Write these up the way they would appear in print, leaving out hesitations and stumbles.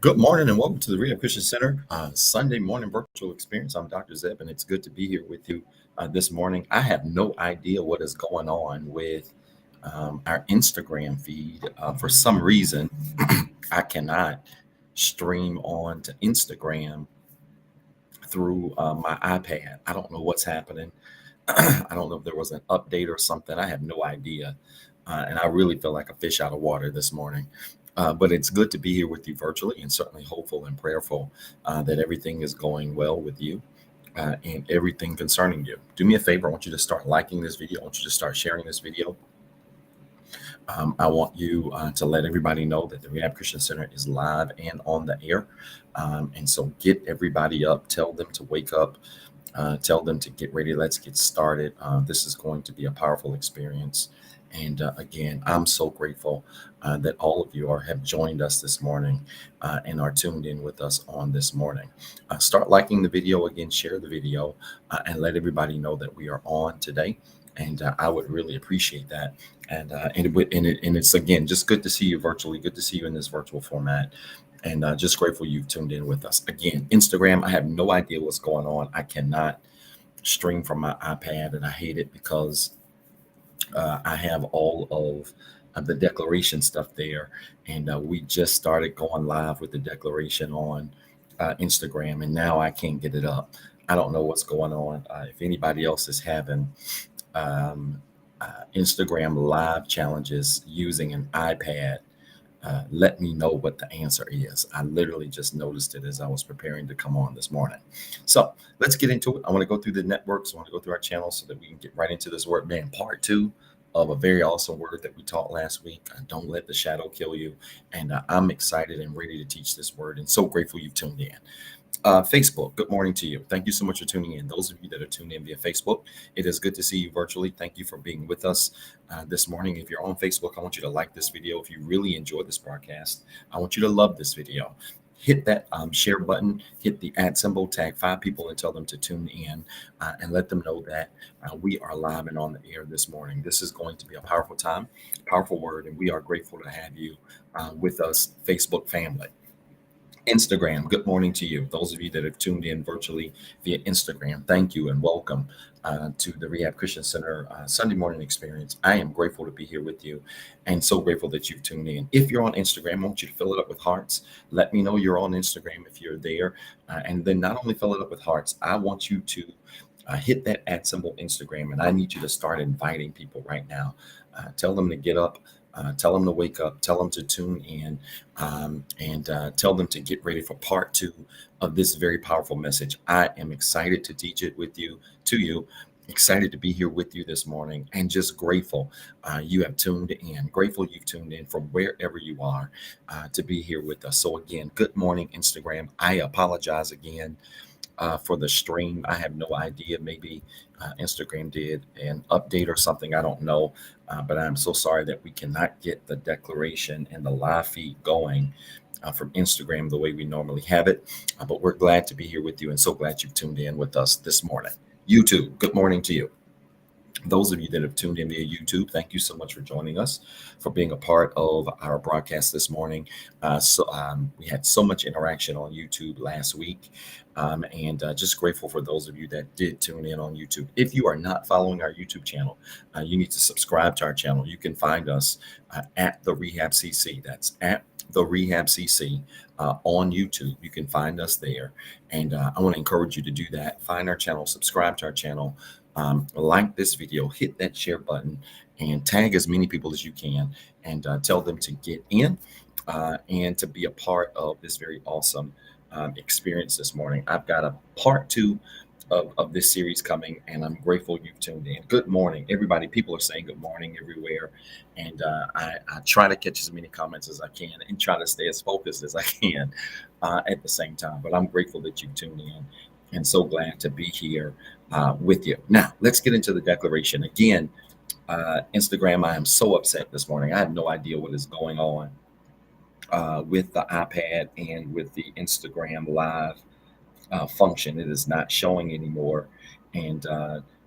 Good morning and welcome to the Rehab Christian Center Sunday morning virtual experience. I'm Dr. Zeb, and it's good to be here with you this morning. I have no idea what is going on with our Instagram feed. For some reason, I cannot stream on to Instagram through my iPad. I don't know what's happening. I don't know if there was an update or something. I have no idea. And I really feel like a fish out of water this morning. But it's good to be here with you virtually, and certainly hopeful and prayerful that everything is going well with you and everything concerning you. Do me a favor. I want you to start liking this video. I want you to start sharing this video. I want you to let everybody know that the Rehab Christian Center is live and on the air. And so get everybody up. Tell them to wake up. Tell them to get ready. Let's get started. This is going to be a powerful experience. And again, I'm so grateful that all of you have joined us this morning and are tuned in with us on this morning. Start liking the video again, share the video, and let everybody know that we are on today. And I would really appreciate that. And it's again just good to see you virtually. Good to see you in this virtual format. And just grateful you've tuned in with us. Again, Instagram, I have no idea what's going on. I cannot stream from my iPad, and I hate it because I have all of the declaration stuff there. And we just started going live with the declaration on Instagram, and now I can't get it up. I don't know what's going on. If anybody else is having Instagram live challenges using an iPad, let me know what the answer is. I literally just noticed it as I was preparing to come on this morning. So let's get into it. I want to go through the networks. I want to go through our channels so that we can get right into this word, man. Part 2 of a very awesome word that we taught last week. Don't let the shadow kill you. And I'm excited and ready to teach this word, and so grateful you've tuned in. Facebook, good morning to you. Thank you so much for tuning in. Those of you that are tuned in via Facebook, it is good to see you virtually. Thank you for being with us this morning. If you're on Facebook, I want you to like this video. If you really enjoyed this broadcast, I want you to love this video. Hit that share button, hit the @ symbol, tag 5 people and tell them to tune in and let them know that we are live and on the air this morning. This is going to be a powerful time, powerful word, and we are grateful to have you with us, Facebook family. Instagram, good morning to you. Those of you that have tuned in virtually via Instagram, thank you and welcome to the Rehab Christian Center Sunday morning experience. I am grateful to be here with you and so grateful that you've tuned in. If you're on Instagram, I want you to fill it up with hearts. Let me know you're on Instagram if you're there. And then not only fill it up with hearts, I want you to hit that @ symbol Instagram, and I need you to start inviting people right now. Tell them to get up. Tell them to wake up, tell them to tune in, and tell them to get ready for part 2 of this very powerful message. I am excited to teach it with you, to you, excited to be here with you this morning, and just grateful you have tuned in, grateful you've tuned in from wherever you are to be here with us. So again, good morning, Instagram. I apologize again for the stream. I have no idea. Maybe Instagram did an update or something. I don't know. But I'm so sorry that we cannot get the declaration and the live feed going from Instagram the way we normally have it. But we're glad to be here with you and so glad you've tuned in with us this morning. YouTube, good morning to you. Those of you that have tuned in via YouTube, thank you so much for joining us, for being a part of our broadcast this morning. We had so much interaction on YouTube last week, and just grateful for those of you that did tune in on YouTube. If you are not following our YouTube channel, you need to subscribe to our channel. You can find us at TheREHABCC. That's at TheREHABCC on YouTube. You can find us there, and I want to encourage you to do that. Find our channel, subscribe to our channel. Like this video, hit that share button, and tag as many people as you can, and tell them to get in and to be a part of this very awesome experience this morning. I've got a part 2 of this series coming, and I'm grateful you've tuned in. Good morning, everybody. People are saying good morning everywhere, and I try to catch as many comments as I can and try to stay as focused as I can at the same time. But I'm grateful that you've tuned in and so glad to be here with you. Now, let's get into the declaration. Again, Instagram, I am so upset this morning. I have no idea what is going on with the iPad and with the Instagram live function. It is not showing anymore. And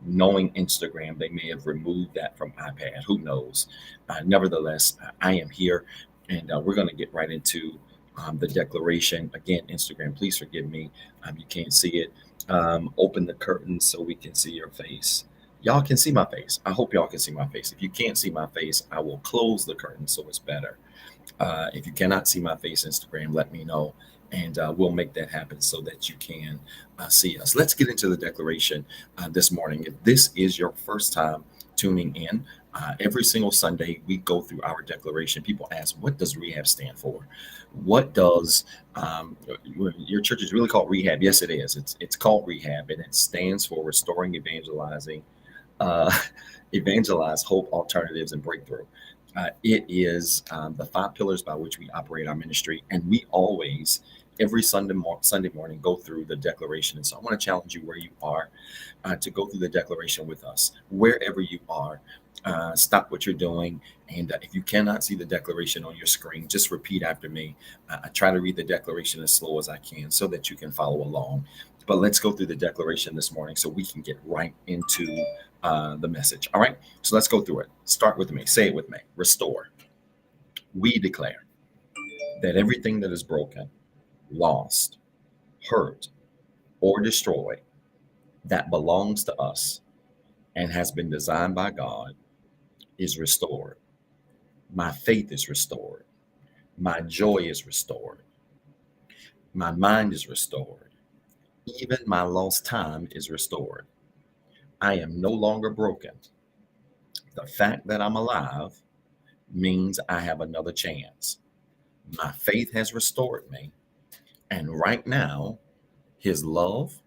knowing Instagram, they may have removed that from iPad. Who knows? Nevertheless, I am here, and we're going to get right into the declaration. Again, Instagram, please forgive me. You can't see it. Open the curtain so we can see your face. Y'all can see my face. I hope y'all can see my face. If you can't see my face, I will close the curtain so it's better. If you cannot see my face, Instagram, let me know, and we'll make that happen so that you can see us. Let's get into the declaration this morning. If this is your first time tuning in, every single Sunday we go through our declaration. People ask, what does REHAB stand for? What does your church is really called REHAB? Yes, it is. It's called REHAB, and it stands for Restoring, Evangelizing, Evangelize, Hope, Alternatives, and Breakthrough. It is the 5 pillars by which we operate our ministry, and we always, every Sunday morning, go through the declaration. And so I want to challenge you where you are to go through the declaration with us. Wherever you are, stop what you're doing, and if you cannot see the declaration on your screen, just repeat after me. I try to read the declaration as slow as I can so that you can follow along. But let's go through the declaration this morning so we can get right into the message. All right, so let's go through it. Start with me. Say it with me. Restore. We declare that everything that is broken, lost, hurt, or destroyed that belongs to us and has been designed by God is restored. My faith is restored. My joy is restored. My mind is restored. Even my lost time is restored. I am no longer broken. The fact that I'm alive means I have another chance. My faith has restored me. And right now, his love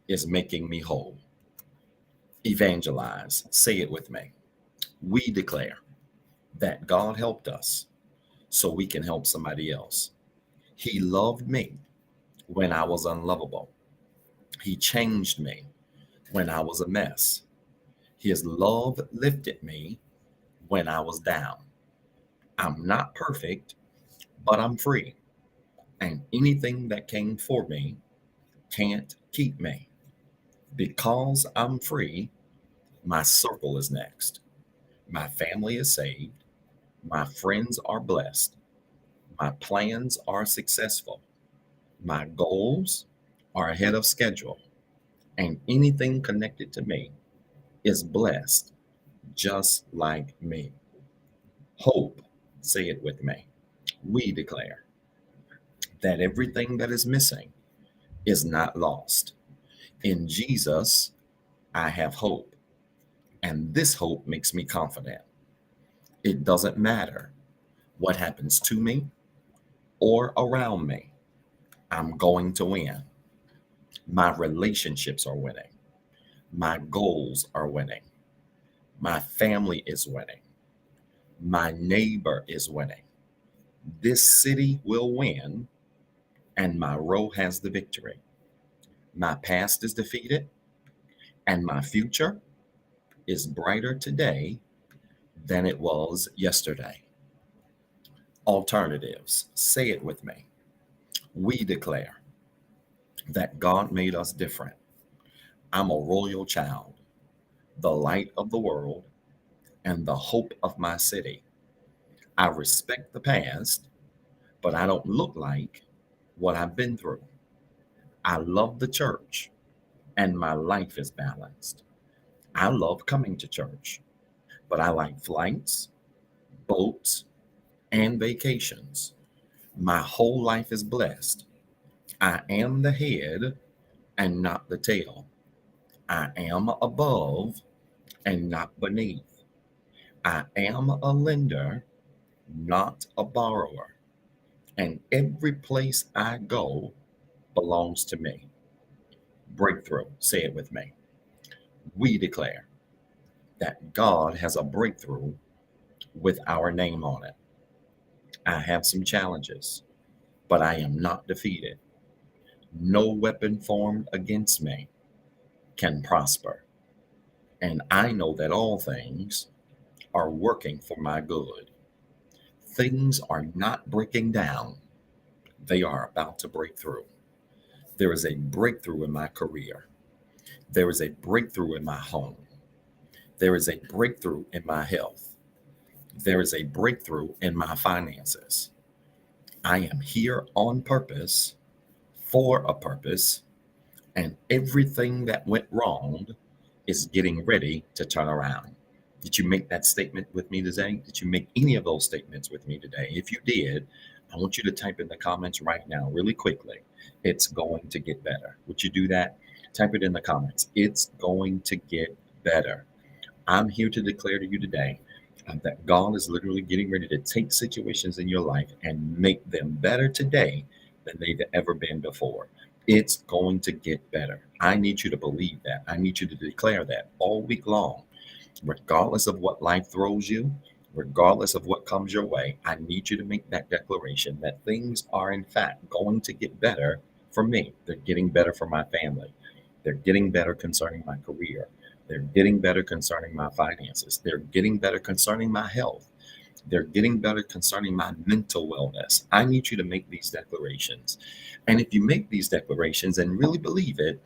is making me whole. Evangelize. Say it with me. We declare that God helped us so we can help somebody else. He loved me when I was unlovable. He changed me when I was a mess. His love lifted me when I was down. I'm not perfect, but I'm free. And anything that came for me can't keep me. Because I'm free, my circle is next. My family is saved. My friends are blessed. My plans are successful. My goals are ahead of schedule. And anything connected to me is blessed, just like me. Hope, say it with me. We declare that everything that is missing is not lost. In Jesus, I have hope. And this hope makes me confident. It doesn't matter what happens to me or around me. I'm going to win. My relationships are winning. My goals are winning. My family is winning. My neighbor is winning. This city will win, and my row has the victory. My past is defeated, and my future is brighter today than it was yesterday. Alternatives. Say it with me. We declare that God made us different. I'm a royal child, the light of the world, and the hope of my city. I respect the past, but I don't look like what I've been through. I love the church, and my life is balanced. I love coming to church, but I like flights, boats, and vacations. My whole life is blessed. I am the head and not the tail. I am above and not beneath. I am a lender, not a borrower. And every place I go belongs to me. Breakthrough. Say it with me. We declare that God has a breakthrough with our name on it. I have some challenges, but I am not defeated. No weapon formed against me can prosper. And I know that all things are working for my good. Things are not breaking down. They are about to break through. There is a breakthrough in my career. There is a breakthrough in my home. There is a breakthrough in my health. There is a breakthrough in my finances. I am here on purpose for a purpose, and everything that went wrong is getting ready to turn around. Did you make that statement with me today? Did you make any of those statements with me today? If you did, I want you to type in the comments right now, really quickly. It's going to get better. Would you do that? Type it in the comments. It's going to get better. I'm here to declare to you today that God is literally getting ready to take situations in your life and make them better today than they've ever been before. It's going to get better. I need you to believe that. I need you to declare that all week long, regardless of what life throws you, regardless of what comes your way. I need you to make that declaration that things are, in fact, going to get better for me. They're getting better for my family. They're getting better concerning my career. They're getting better concerning my finances. They're getting better concerning my health. They're getting better concerning my mental wellness. I need you to make these declarations. And if you make these declarations and really believe it,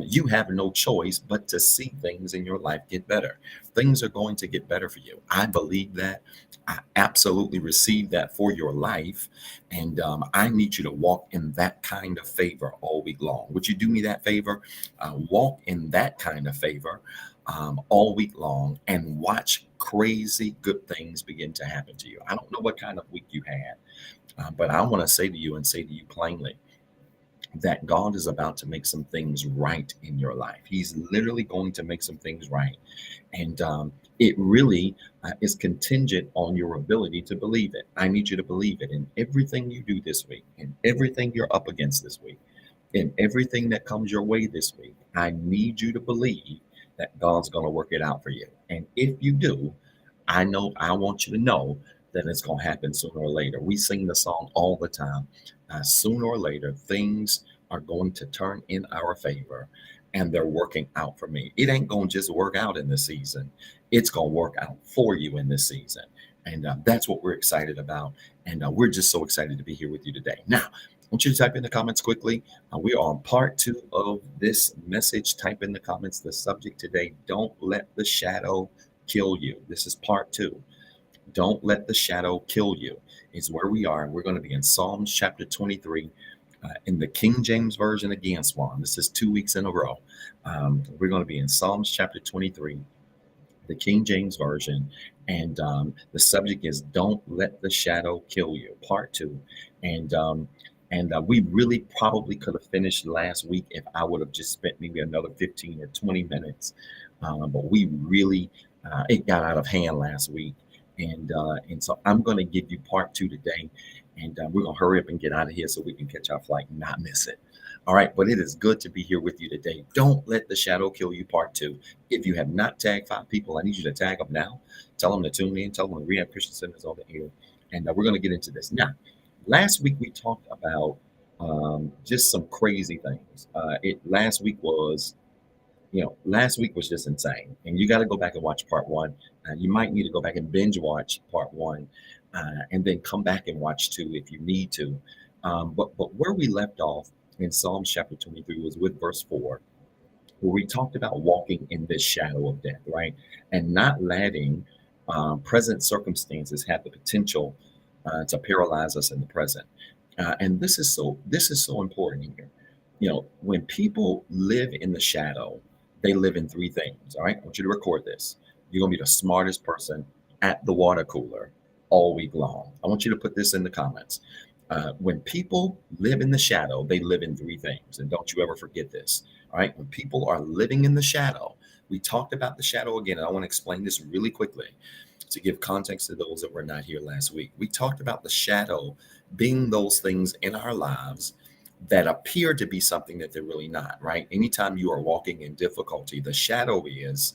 you have no choice but to see things in your life get better. Things are going to get better for you. I believe that. I absolutely receive that for your life. And I need you to walk in that kind of favor all week long. Would you do me that favor? Walk in that kind of favor all week long and watch crazy good things begin to happen to you. I don't know what kind of week you had, but I want to say to you and say to you plainly that God is about to make some things right in your life. He's literally going to make some things right. And it really is contingent on your ability to believe it. I need you to believe it in everything you do this week, in everything you're up against this week, in everything that comes your way this week. I need you to believe that God's going to work it out for you. And if you do, I want you to know that it's going to happen sooner or later. We sing the song all the time. Sooner or later, things are going to turn in our favor, and they're working out for me. It ain't going to just work out in this season. It's going to work out for you in this season. And that's what we're excited about. And we're just so excited to be here with you today. Now, I want you to type in the comments quickly. We are on part 2 of this message. Type in the comments the subject today: don't let the shadow kill you. This is part 2. Don't let the shadow kill you is where we are. We're going to be in Psalms chapter 23 in the King James Version again, Swan. This is 2 weeks in a row. We're going to be in Psalms chapter 23, the King James Version. And the subject is don't let the shadow kill you, part 2. And we really probably could have finished last week if I would have just spent maybe another 15 or 20 minutes. But we really, it got out of hand last week. And so I'm going to give you part 2 today. And we're going to hurry up and get out of here so we can catch our flight and not miss it. All right. But it is good to be here with you today. Don't let the shadow kill you, part 2. If you have not tagged 5 people, I need you to tag them now. Tell them to tune in. Tell them the Rehab Christian Center is on the air. And we're going to get into this. Now, last week we talked about just some crazy things. Last week was just insane. And you got to go back and watch part 1. You might need to go back and binge watch part 1 and then come back and watch 2 if you need to. But where we left off in Psalms chapter 23 was with verse 4, where we talked about walking in this shadow of death, right? And not letting present circumstances have the potential to paralyze us in the present. And this is so important here. When people live in the shadow, they live in 3 things. All right. I want you to record this. You're going to be the smartest person at the water cooler all week long. I want you to put this in the comments. When people live in the shadow, they live in 3 things. And don't you ever forget this. All right. When people are living in the shadow, we talked about the shadow again. And I want to explain this really quickly to give context to those that were not here last week. We talked about the shadow being those things in our lives that appear to be something that they're really not, right? Anytime you are walking in difficulty, the shadow is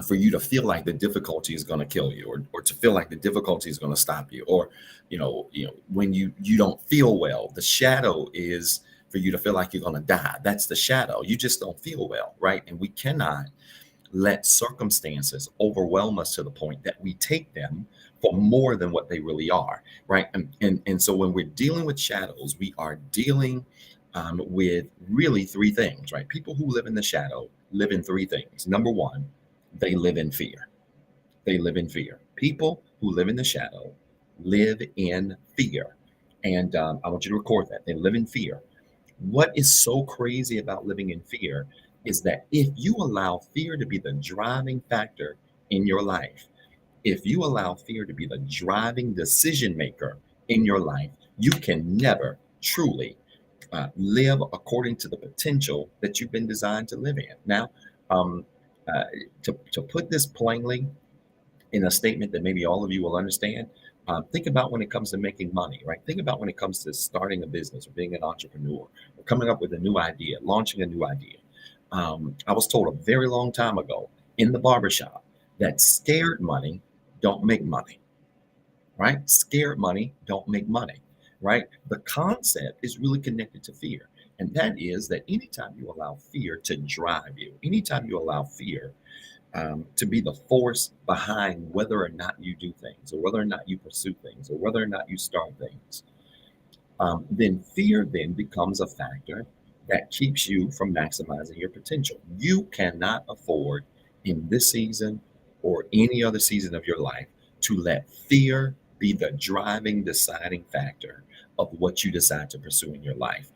for you to feel like the difficulty is going to kill you, or to feel like the difficulty is going to stop you, or when you don't feel well, the shadow is for you to feel like you're going to die. That's the shadow. You just don't feel well, right? And we cannot let circumstances overwhelm us to the point that we take them for more than what they really are, right? And so when we're dealing with shadows, we are dealing with really 3 things, right? People who live in the shadow live in 3 things. Number 1, they live in fear. They live in fear. People who live in the shadow live in fear. And I want you to record that. They live in fear. What is so crazy about living in fear is that if you allow fear to be the driving factor in your life, if you allow fear to be the driving decision maker in your life, you can never truly live according to the potential that you've been designed to live in. Now, um, uh, to put this plainly in a statement that maybe all of you will understand, think about when it comes to making money, right? Think about when it comes to starting a business or being an entrepreneur or coming up with a new idea, launching a new idea. I was told a very long time ago in the barbershop that scared money don't make money, right? Scared money don't make money, right? The concept is really connected to fear. And that is that anytime you allow fear to drive you, anytime you allow fear to be the force behind whether or not you do things, or whether or not you pursue things, or whether or not you start things, then fear then becomes a factor that keeps you from maximizing your potential. You cannot afford in this season or any other season of your life to let fear be the driving, deciding factor of what you decide to pursue in your life.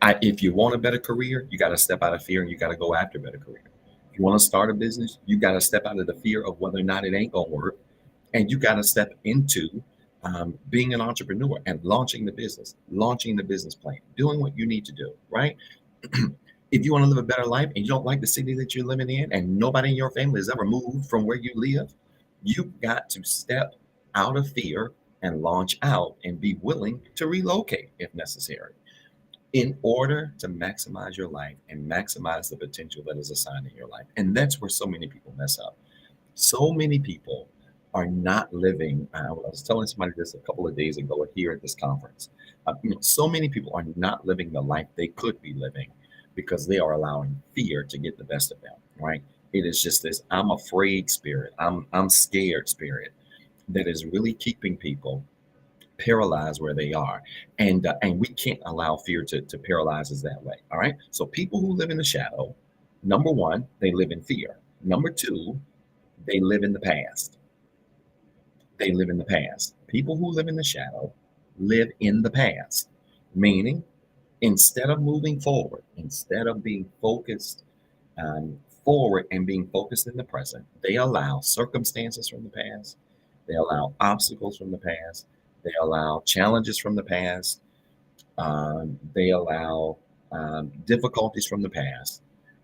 If you want a better career, you got to step out of fear and you got to go after a better career. If you want to start a business, you got to step out of the fear of whether or not it ain't going to work, and you got to step into being an entrepreneur and launching the business plan, doing what you need to do, right? If you want to live a better life and you don't like the city that you're living in and nobody in your family has ever moved from where you live, you've got to step out of fear and launch out and be willing to relocate if necessary in order to maximize your life and maximize the potential that is assigned in your life. And that's where so many people mess up. So many people are not living. I was telling somebody this a couple of days ago here at this conference. So many people are not living the life they could be living because they are allowing fear to get the best of them. Right? It is just this "I'm afraid" spirit. I'm scared spirit that is really keeping people paralyzed where they are, and we can't allow fear to paralyze us that way. All right. So people who live in the shadow, number one, they live in fear. Number two, they live in the past. They live in the past. People who live in the shadow live in the past, meaning instead of moving forward, instead of being focused forward and being focused in the present, they allow circumstances from the past, they allow obstacles from the past, they allow challenges from the past, they allow difficulties from the past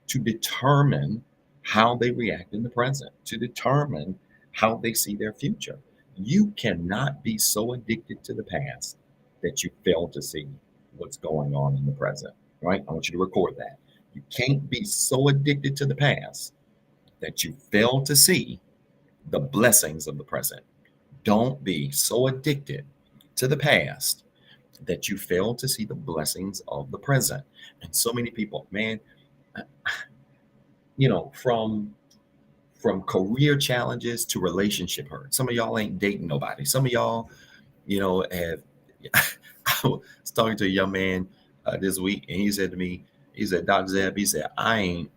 to determine how they react in the present, to determine how they see their future. You cannot be so addicted to the past that you fail to see what's going on in the present, right? I want you to record that. You can't be so addicted to the past that you fail to see the blessings of the present. Don't be so addicted to the past that you fail to see the blessings of the present. And so many people, man, from career challenges to relationship hurt. Some of y'all ain't dating nobody. Some of y'all, have. I was talking to a young man this week, and he said to me, he said, "Dr. Zeb," he said, I'm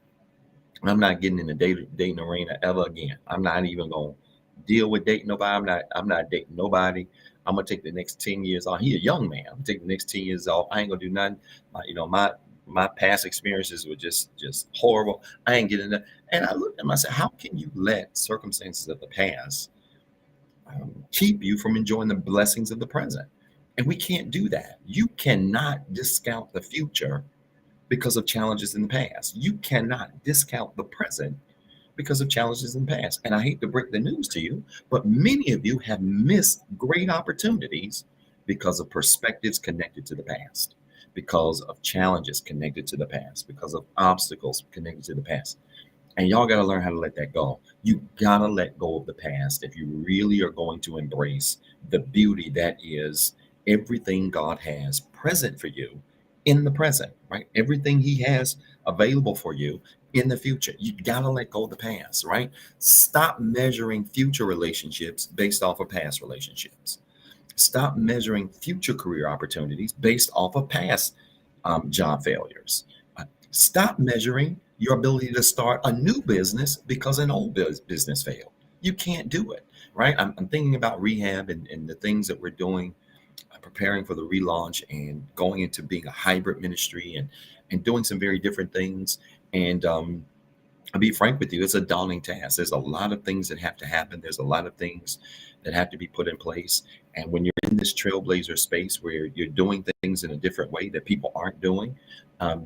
not getting in the dating arena ever again. I'm not even gonna deal with dating nobody. I'm not dating nobody. I'm gonna take the next 10 years off. He a young man. I'm gonna take the next 10 years off. I ain't gonna do nothing. My past experiences were just horrible. I ain't getting that. And I looked at him, I said, how can you let circumstances of the past keep you from enjoying the blessings of the present? And we can't do that. You cannot discount the future because of challenges in the past. You cannot discount the present because of challenges in the past. And I hate to break the news to you, but many of you have missed great opportunities because of perspectives connected to the past, because of challenges connected to the past, because of obstacles connected to the past. And y'all got to learn how to let that go. You got to let go of the past if you really are going to embrace the beauty that is everything God has present for you in the present, right? Everything He has available for you in the future. You got to let go of the past, right? Stop measuring future relationships based off of past relationships. Stop measuring future career opportunities based off of past job failures. Stop measuring your ability to start a new business because an old business failed. You can't do it, right? I'm thinking about rehab and the things that we're doing preparing for the relaunch and going into being a hybrid ministry and doing some very different things. And I'll be frank with you, it's a daunting task. There's a lot of things that have to happen. There's a lot of things that have to be put in place. And when you're in this trailblazer space where you're doing things in a different way that people aren't doing,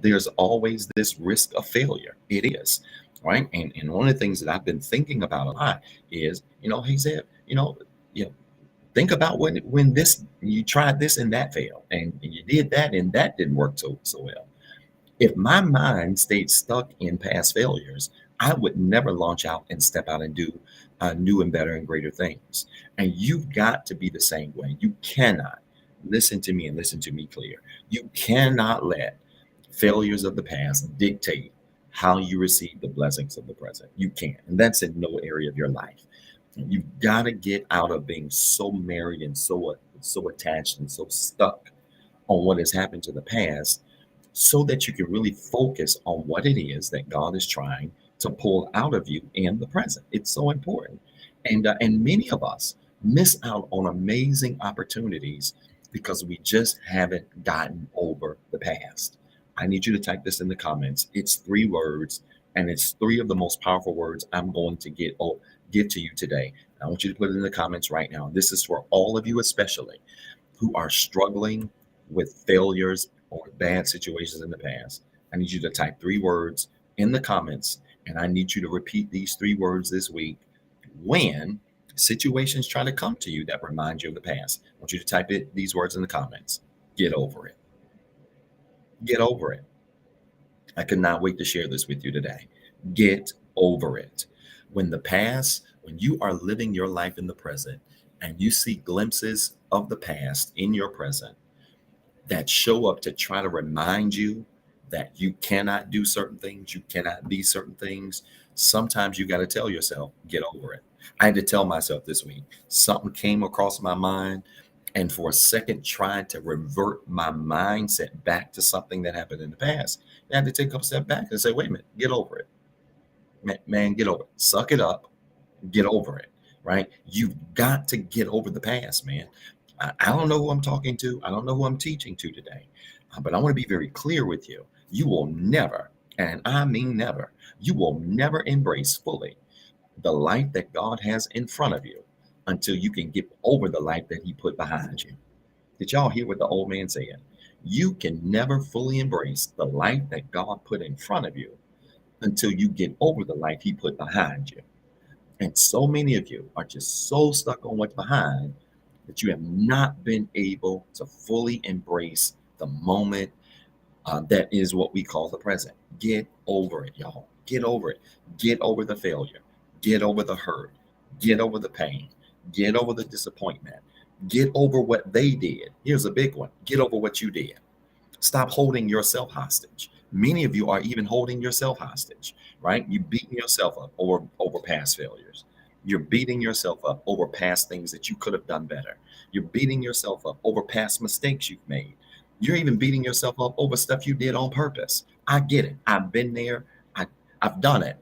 there's always this risk of failure. It is, right? And one of the things that I've been thinking about a lot is, hey, Zeb, think about when this you tried this and that failed, and you did that and that didn't work so well. If my mind stayed stuck in past failures, I would never launch out and step out and do new and better and greater things. And you've got to be the same way. You cannot, listen to me and listen to me clear. You cannot let failures of the past dictate how you receive the blessings of the present. You can't. And that's in no area of your life. You've got to get out of being so married and so attached and so stuck on what has happened to the past, so that you can really focus on what it is that God is trying to pull out of you in the present. It's so important. And many of us miss out on amazing opportunities because we just haven't gotten over the past. I need you to type this in the comments. It's 3 words, and it's 3 of the most powerful words I'm going to give to you today. I want you to put it in the comments right now. This is for all of you, especially who are struggling with failures or bad situations in the past. I need you to type 3 words in the comments, and I need you to repeat these 3 words this week when situations try to come to you that remind you of the past. I want you to type these words in the comments. Get over it. Get over it. I could not wait to share this with you today. Get over it. When you are living your life in the present and you see glimpses of the past in your present that show up to try to remind you that you cannot do certain things, you cannot be certain things, sometimes you got to tell yourself, get over it. I had to tell myself this week, something came across my mind, and for a second tried to revert my mindset back to something that happened in the past. I had to take a step back and say, wait a minute, get over it. Man, get over it. Suck it up. Get over it, right? You've got to get over the past, man. I don't know who I'm talking to. I don't know who I'm teaching to today. But I want to be very clear with you. You will never, and I mean never, you will never embrace fully the life that God has in front of you until you can get over the life that He put behind you. Did y'all hear what the old man said? You can never fully embrace the life that God put in front of you until you get over the life He put behind you. And so many of you are just so stuck on what's behind that you have not been able to fully embrace the moment that is what we call the present. Get over it, y'all. Get over it. Get over the failure. Get over the hurt. Get over the pain. Get over the disappointment. Get over what they did. Here's a big one. Get over what you did. Stop holding yourself hostage. Many of you are even holding yourself hostage, right? You're beating yourself up over past failures. You're beating yourself up over past things that you could have done better. You're beating yourself up over past mistakes you've made. You're even beating yourself up over stuff you did on purpose. I get it. I've been there. I've done it.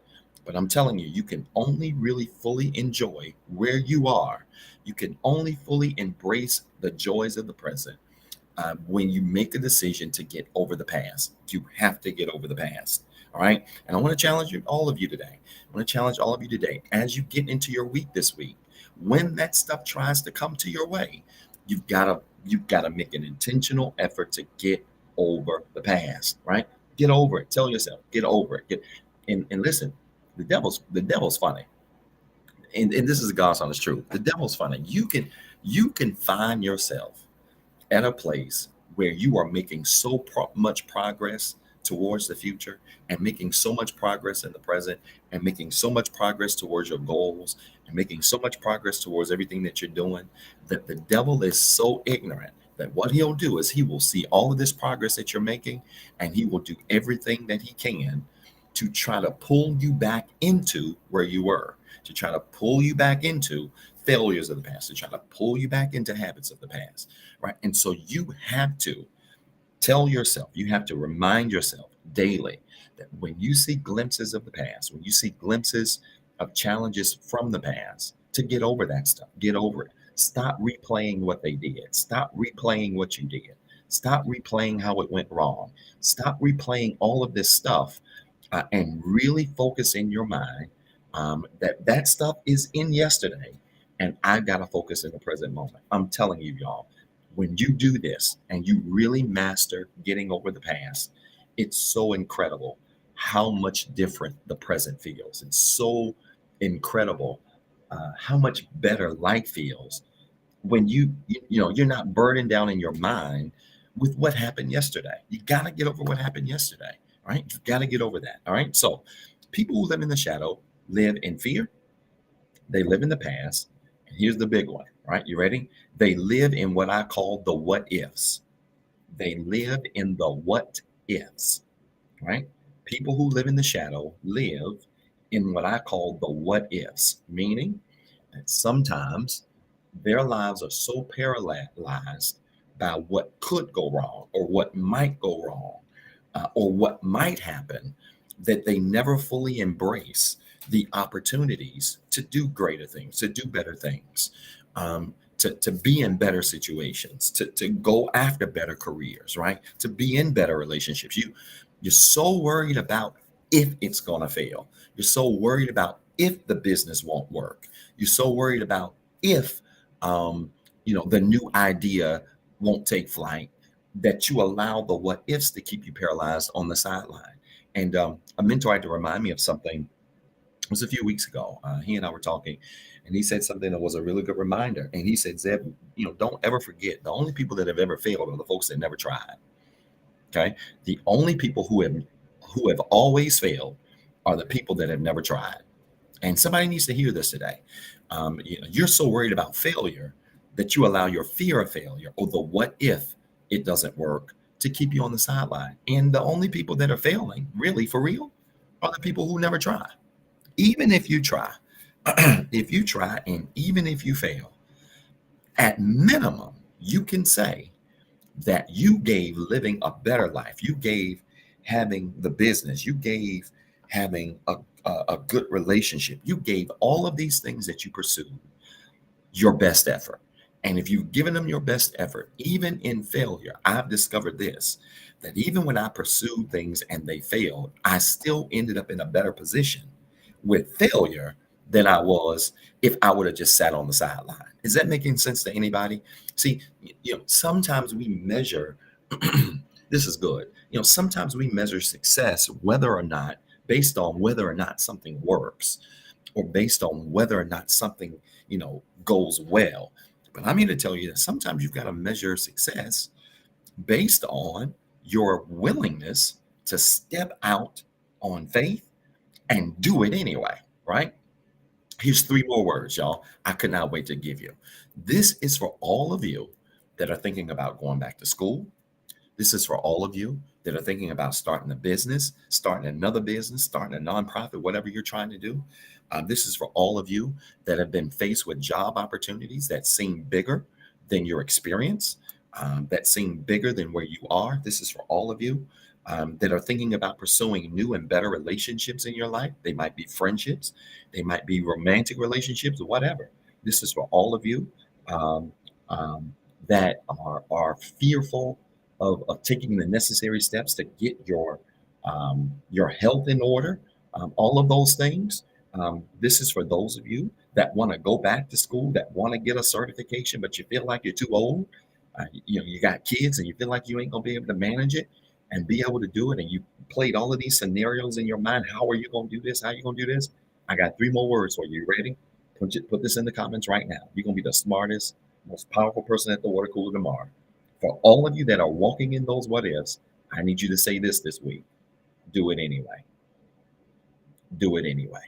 But I'm telling you, you can only really fully enjoy where you are. You can only fully embrace the joys of the present when you make a decision to get over the past. You have to get over the past. All right. And I want to challenge all of you today. I want to challenge all of you today as you get into your week this week. When that stuff tries to come to your way, you've got to make an intentional effort to get over the past, right? Get over it. Tell yourself, get over it. And listen, the devil's funny. And this is God's honest truth. The devil's funny. You can find yourself at a place where you are making so much progress towards the future and making so much progress in the present and making so much progress towards your goals and making so much progress towards everything that you're doing, that the devil is so ignorant that what he'll do is he will see all of this progress that you're making, and he will do everything that he can to try to pull you back into where you were, to try to pull you back into failures of the past, to try to pull you back into habits of the past, right? And so you have to tell yourself, you have to remind yourself daily that when you see glimpses of the past, when you see glimpses of challenges from the past, to get over that stuff, get over it. Stop replaying what they did. Stop replaying what you did. Stop replaying how it went wrong. Stop replaying all of this stuff, and really focus in your mind, that that stuff is in yesterday, and I got to focus in the present moment. I'm telling you, y'all, when you do this and you really master getting over the past, it's so incredible how much different the present feels. It's so incredible how much better life feels when you're not burdened down in your mind with what happened yesterday. You got to get over what happened yesterday, right? You got to get over that. All right. So people who live in the shadow live in fear. They live in the past. And here's the big one, right? You ready? They live in what I call the what ifs. They live in the what ifs, right? People who live in the shadow live in what I call the what ifs, meaning that sometimes their lives are so paralyzed by what could go wrong or what might go wrong, or what might happen, that they never fully embrace the opportunities to do greater things, to do better things, to be in better situations, to go after better careers, right? To be in better relationships. You're so worried about if it's going to fail. You're so worried about if the business won't work. You're so worried about if the new idea won't take flight, that you allow the what ifs to keep you paralyzed on the sideline. And a mentor had to remind me of something. It was a few weeks ago. He and I were talking, and he said something that was a really good reminder. And he said, Zeb, don't ever forget, the only people that have ever failed are the folks that never tried. Okay. The only people who have always failed are the people that have never tried. And somebody needs to hear this today. You're so worried about failure that you allow your fear of failure, or the what if it doesn't work, to keep you on the sideline. And the only people that are failing, really for real, are the people who never try. Even if you try, if you try, and even if you fail, at minimum, you can say that you gave living a better life. You gave having the business. You gave having a good relationship. You gave all of these things that you pursued your best effort. And if you've given them your best effort, even in failure, I've discovered this, that even when I pursued things and they failed, I still ended up in a better position with failure than I was if I would have just sat on the sideline. Is that making sense to anybody? See, sometimes we measure, this is good. Sometimes we measure success whether or not, based on whether or not something works, or based on whether or not something, goes well. But I'm here to tell you that sometimes you've got to measure success based on your willingness to step out on faith and do it anyway, right? Here's 3 more words, y'all. I could not wait to give you. This is for all of you that are thinking about going back to school. This is for all of you that are thinking about starting a business, starting another business, starting a nonprofit, whatever you're trying to do. This is for all of you that have been faced with job opportunities that seem bigger than your experience, that seem bigger than where you are. This is for all of you that are thinking about pursuing new and better relationships in your life. They might be friendships, they might be romantic relationships, or whatever. This is for all of you um, that are fearful of taking the necessary steps to get your health in order. All of those things. This is for those of you that want to go back to school, that want to get a certification, but you feel like you're too old. You got kids and you feel like you ain't gonna be able to manage it and be able to do it. And you played all of these scenarios in your mind. How are you gonna do this? How are you gonna do this? I got 3 more words for you. You ready? Put this in the comments right now. You're gonna be the smartest, most powerful person at the water cooler tomorrow. For all of you that are walking in those what ifs, I need you to say this week. Do it anyway. Do it anyway.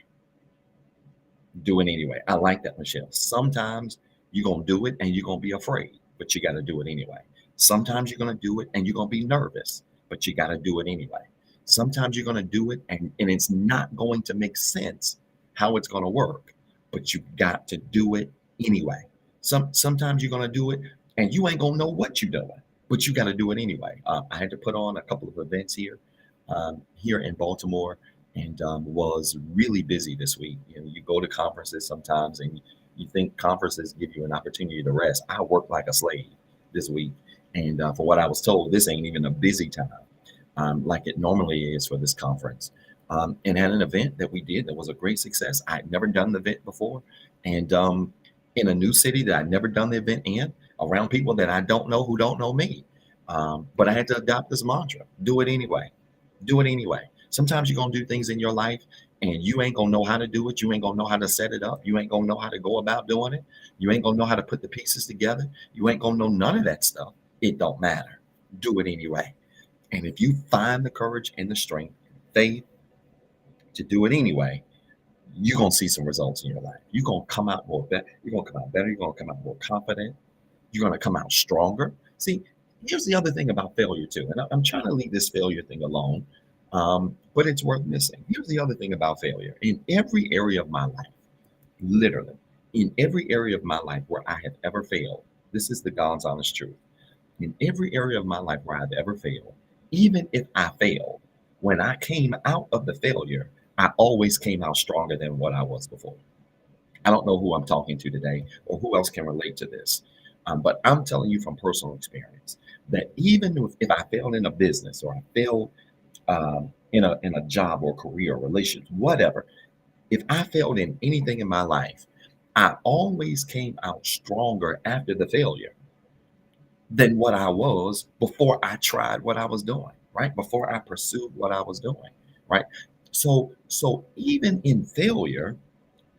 Do it anyway. I like that, Michelle. Sometimes you're going to do it and you're going to be afraid, but you got to do it anyway. Sometimes you're going to do it and you're going to be nervous, but you got to do it anyway. Sometimes you're going to do it and it's not going to make sense how it's going to work, but you got to do it anyway. Sometimes you're going to do it and you ain't going to know what you're doing, but you got to do it anyway. I had to put on a couple of events here in Baltimore, and was really busy this week. You go to conferences sometimes and You think conferences give you an opportunity to rest. I worked like a slave this week. And for what I was told, this ain't even a busy time like it normally is for this conference. And at an event that we did that was a great success. I had never done the event before. And in a new city that I'd never done the event in, around people that I don't know who don't know me. But I had to adopt this mantra: do it anyway. Do it anyway. Sometimes you're going to do things in your life and you ain't going to know how to do it. You ain't going to know how to set it up. You ain't going to know how to go about doing it. You ain't going to know how to put the pieces together. You ain't going to know none of that stuff. It don't matter. Do it anyway. And if you find the courage and the strength, faith to do it anyway, you're going to see some results in your life. You're going to come out more better. You're going to come out better. You're going to come out more confident. You're going to come out stronger. See, here's the other thing about failure too. And I'm trying to leave this failure thing alone, but it's worth missing. Here's the other thing about failure. In every area of my life, literally, in every area of my life where I have ever failed, this is the God's honest truth. In every area of my life where I've ever failed, even if I failed, when I came out of the failure, I always came out stronger than what I was before. I don't know who I'm talking to today or who else can relate to this, but I'm telling you from personal experience that even if I failed in a business or I failed in a job or career or relationship, whatever, if I failed in anything in my life, I always came out stronger after the failure than what I was before I tried what I was doing, right? Before I pursued what I was doing, right? So even in failure,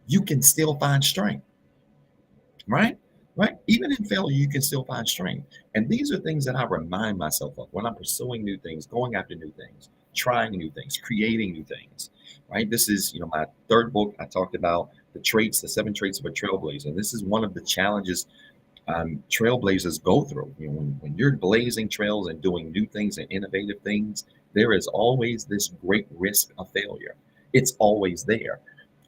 you can still find strength, right? Right? Even in failure, you can still find strength. And these are things that I remind myself of when I'm pursuing new things, going after new things, trying new things, creating new things, right? This is, my third book. I talked about the 7 traits of a trailblazer. This is one of the challenges trailblazers go through. When you're blazing trails and doing new things and innovative things, there is always this great risk of failure. It's always there,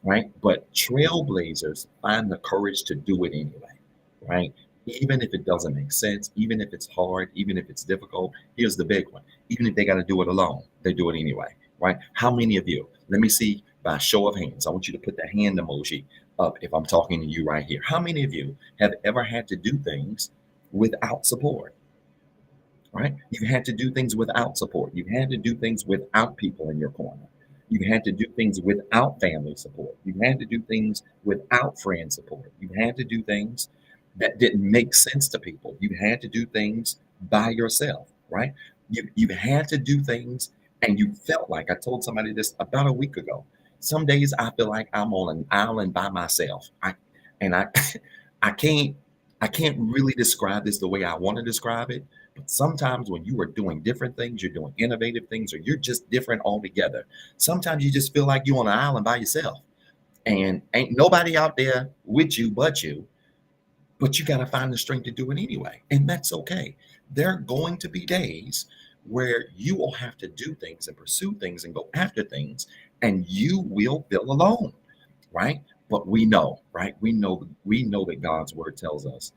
right? But trailblazers find the courage to do it anyway, right? Even if it doesn't make sense, even if it's hard, even if it's difficult. Here's the big one: even if they got to do it alone, they do it anyway, right? How many of you? Let me see by show of hands. I want you to put the hand emoji up if I'm talking to you right here. How many of you have ever had to do things without support? Right? You've had to do things without support. You've had to do things without people in your corner. You've had to do things without family support. You've had to do things without friend support. You've had to do things that didn't make sense to people. You've had to do things by yourself, right? You've had to do things and you felt like, I told somebody this about a week ago. Some days I feel like I'm on an island by myself. And I I can't I can't really describe this the way I want to describe it. But sometimes when you are doing different things, you're doing innovative things, or you're just different altogether. Sometimes you just feel like you're on an island by yourself and ain't nobody out there with you but you. But you got to find the strength to do it anyway. And that's okay. There are going to be days where you will have to do things and pursue things and go after things, and you will feel alone, right? But we know, right? We know that God's word tells us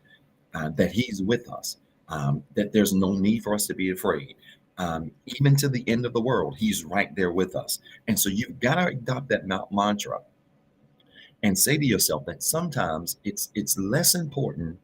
that He's with us, that there's no need for us to be afraid. Even to the end of the world, He's right there with us. And so you've got to adopt that mantra and say to yourself that sometimes it's less important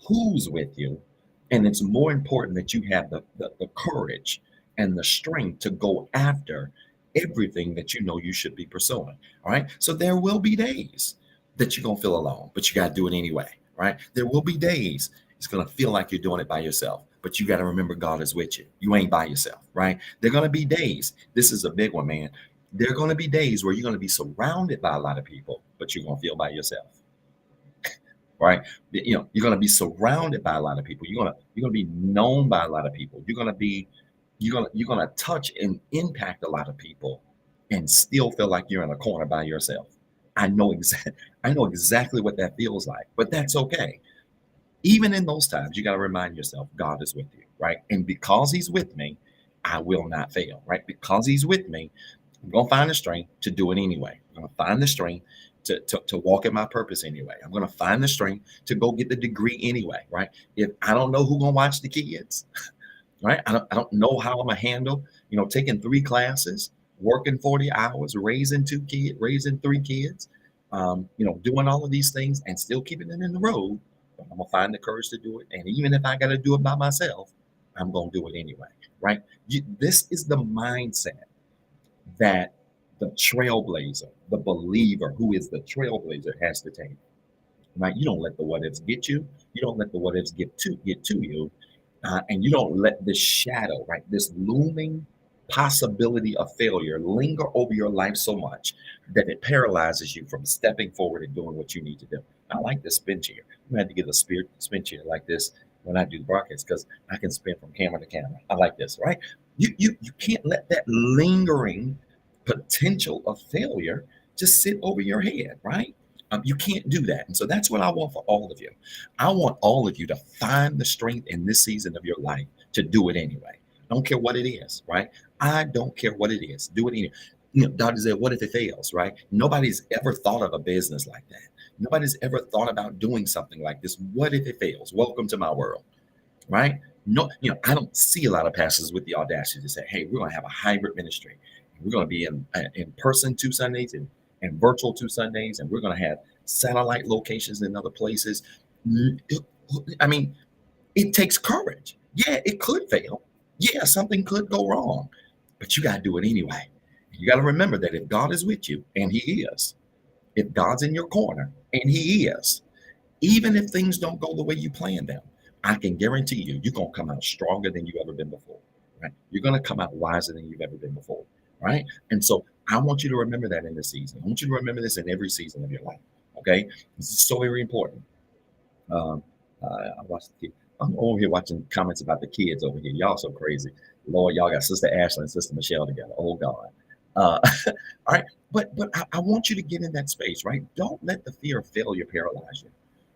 who's with you, and it's more important that you have the courage and the strength to go after everything that you know you should be pursuing. All right. So there will be days that you're gonna feel alone, but you gotta do it anyway. Right. There will be days it's gonna feel like you're doing it by yourself, but you got to remember God is with you. You ain't by yourself. Right. There are gonna be days. This is a big one, man. There are going to be days where you're going to be surrounded by a lot of people, but you're going to feel by yourself, right? You're going to be surrounded by a lot of people. You're going to be known by a lot of people. You're going to touch and impact a lot of people, and still feel like you're in a corner by yourself. I know exactly what that feels like, but that's okay. Even in those times, you got to remind yourself God is with you, right? And because He's with me, I will not fail, right? Because He's with me, I'm going to find the strength to do it anyway. I'm going to find the strength to walk in my purpose anyway. I'm going to find the strength to go get the degree anyway, right? If I don't know who's going to watch the kids, right? I don't know how I'm going to handle, taking 3 classes, working 40 hours, raising 3 kids. doing all of these things and still keeping it in the road. But I'm gonna find the courage to do it. And even if I got to do it by myself, I'm gonna do it anyway. Right? This is the mindset that the trailblazer, the believer who is the trailblazer, has to take. Right? You don't let the what ifs get you. You don't let the what ifs get to you, and you don't let this shadow, right, this looming possibility of failure, linger over your life so much that it paralyzes you from stepping forward and doing what you need to do. I like this spin chair. I had to get a spin chair like this when I do the broadcast because I can spin from camera to camera. I like this, right? You can't let that lingering potential of failure just sit over your head, right? You can't do that. And so that's what I want for all of you. I want all of you to find the strength in this season of your life to do it anyway. I don't care what it is, right? I don't care what it is. Do it anyway. Doctor said, what if it fails, right? Nobody's ever thought of a business like that. Nobody's ever thought about doing something like this. What if it fails? Welcome to my world, right? No, I don't see a lot of pastors with the audacity to say, hey, we're going to have a hybrid ministry. We're going to be in person 2 Sundays and virtual 2 Sundays, and we're going to have satellite locations in other places. I mean, it takes courage. Yeah, it could fail. Yeah, something could go wrong, but you got to do it anyway. You got to remember that if God is with you, and He is, if God's in your corner, and He is, even if things don't go the way you planned them, I can guarantee you're going to come out stronger than you've ever been before, right? You're going to come out wiser than you've ever been before, right? And so I want you to remember that in this season. I want you to remember this in every season of your life, okay? This is so very important. I watched the kid. I'm over here watching comments about the kids over here. Y'all so crazy. Lord, y'all got Sister Ashley and Sister Michelle together. Oh, God. All right. But I want you to get in that space, right? Don't let the fear of failure paralyze you.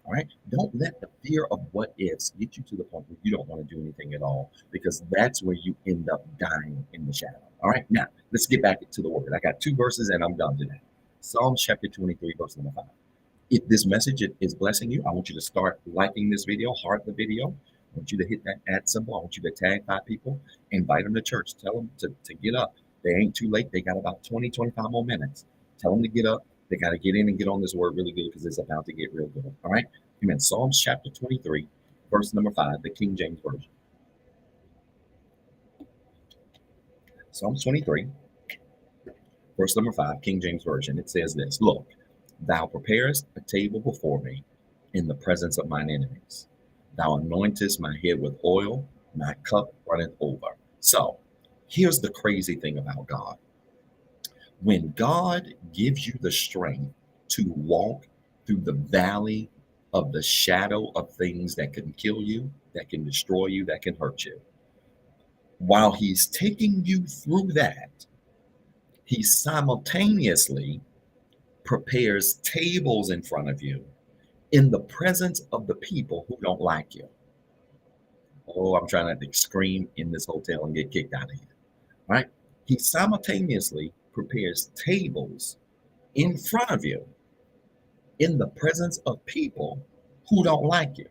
All right. Don't let the fear of what ifs get you to the point where you don't want to do anything at all, because that's where you end up dying in the shadow. All right. Now, let's get back to the word. I got 2 verses and I'm done today. Psalms chapter 23, verse number 5. If this message is blessing you, I want you to start liking this video, heart the video. I want you to hit that add symbol. I want you to tag 5 people, invite them to church. Tell them to get up. They ain't too late. They got about 20, 25 more minutes. Tell them to get up. They got to get in and get on this word really good because it's about to get real good. All right. Amen. Psalms chapter 23, verse number 5, the King James Version. Psalms 23, verse number 5, King James Version. It says this: Look, thou preparest a table before me in the presence of mine enemies. Thou anointest my head with oil, my cup runneth over. So here's the crazy thing about God. When God gives you the strength to walk through the valley of the shadow of things that can kill you, that can destroy you, that can hurt you, while He's taking you through that, He simultaneously prepares tables in front of you in the presence of the people who don't like you. Oh, I'm trying not to scream in this hotel and get kicked out of here, right? He simultaneously prepares tables in front of you in the presence of people who don't like you,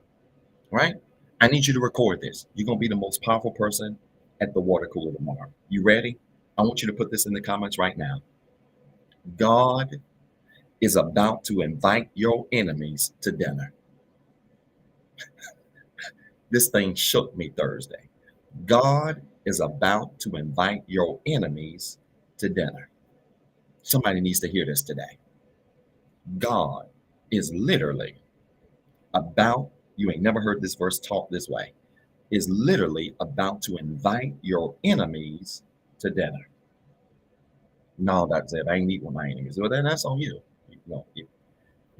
right? I need you to record this. You're going to be the most powerful person at the water cooler tomorrow. You ready? I want you to put this in the comments right now. God is about to invite your enemies to dinner. This thing shook me Thursday. God is about to invite your enemies to dinner. Somebody needs to hear this today. God is literally about, you ain't never heard this verse taught this way, is literally about to invite your enemies to dinner. No, that's it. I ain't eating with my enemies. Well, then that's on you. No, if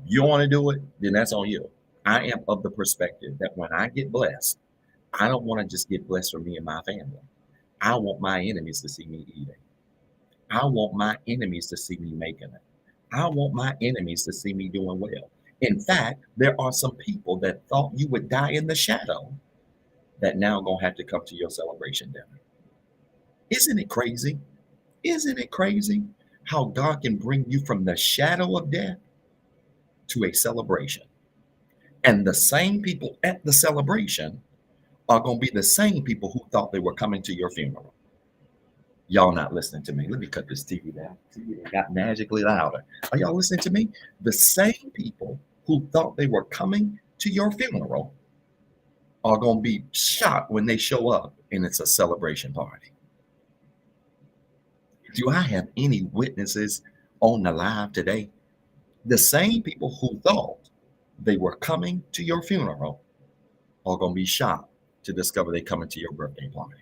you want to do it, then that's on you. I am of the perspective that when I get blessed, I don't want to just get blessed for me and my family. I want my enemies to see me eating. I want my enemies to see me making it. I want my enemies to see me doing well. In fact, there are some people that thought you would die in the shadow that now going to have to come to your celebration dinner. Isn't it crazy? Isn't it crazy how God can bring you from the shadow of death to a celebration? And the same people at the celebration are going to be the same people who thought they were coming to your funeral. Y'all not listening to me. Let me cut this TV down. TV got magically louder. Are y'all listening to me? The same people who thought they were coming to your funeral are going to be shocked when they show up and it's a celebration party. Do I have any witnesses on the live today? The same people who thought they were coming to your funeral are going to be shocked to discover they're coming to your birthday party.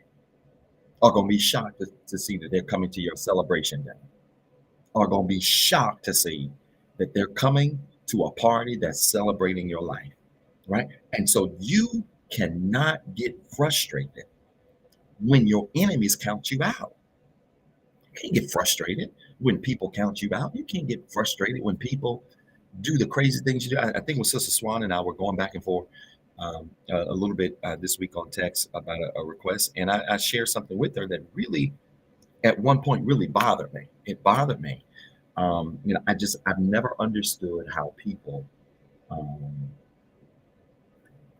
Are going to be shocked to see that they're coming to your celebration day. Are going to be shocked to see that they're coming to a party that's celebrating your life, right? And so you cannot get frustrated when your enemies count you out. You can't get frustrated when people count you out. You can't get frustrated when people do the crazy things you do. I think with Sister Swan and I were going back and forth a little bit this week on text about a request, and I shared something with her that really, at one point, really bothered me. It bothered me. I've never understood how people.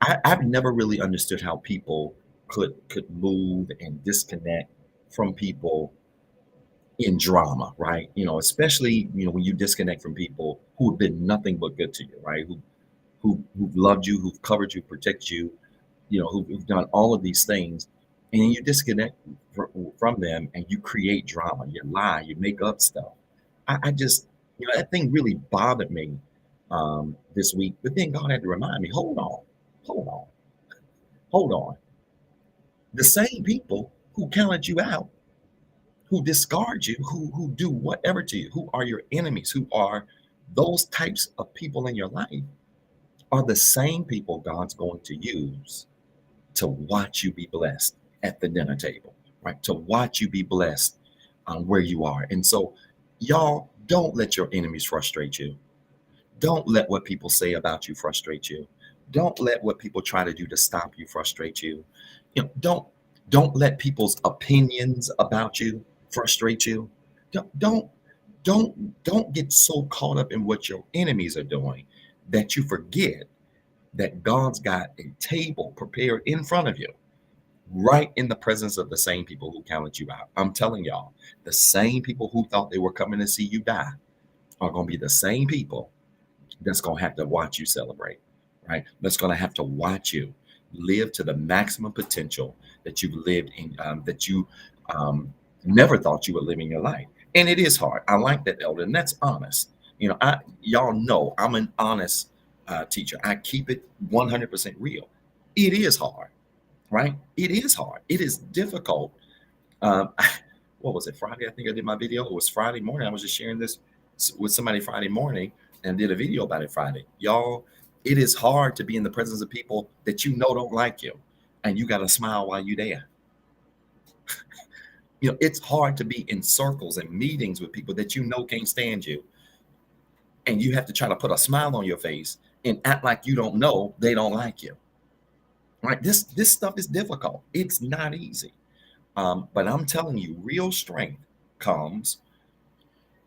I've never really understood how people could move and disconnect from people in drama, right? Especially when you disconnect from people who have been nothing but good to you, right? Who've loved you, who've covered you, protected you, who've done all of these things, and you disconnect from them and you create drama, you lie, you make up stuff. I just, that thing really bothered me this week. But then God had to remind me, hold on. The same people who counted you out, who discard you, who do whatever to you, who are your enemies, who are those types of people in your life, are the same people God's going to use to watch you be blessed at the dinner table, right? To watch you be blessed on where you are. And so, y'all, don't let your enemies frustrate you. Don't let what people say about you frustrate you. Don't let what people try to do to stop you frustrate you. Don't let people's opinions about you frustrate you. Don't get so caught up in what your enemies are doing that you forget that God's got a table prepared in front of you, right in the presence of the same people who counted you out. I'm telling y'all, the same people who thought they were coming to see you die are going to be the same people that's going to have to watch you celebrate, right? That's going to have to watch you live to the maximum potential that you've lived in, that you never thought you would live in your life. And it is hard. I like that, Elder, and that's honest. Y'all know I'm an honest teacher. I keep it 100% real. It is hard, right? It is hard. It is difficult. What was it, Friday? I think I did my video. It was Friday morning. I was just sharing this with somebody Friday morning and did a video about it Friday. Y'all, it is hard to be in the presence of people that don't like you, and you got to smile while you're there. It's hard to be in circles and meetings with people that can't stand you, and you have to try to put a smile on your face and act like you don't know they don't like you. Right? This stuff is difficult. It's not easy. But I'm telling you, real strength comes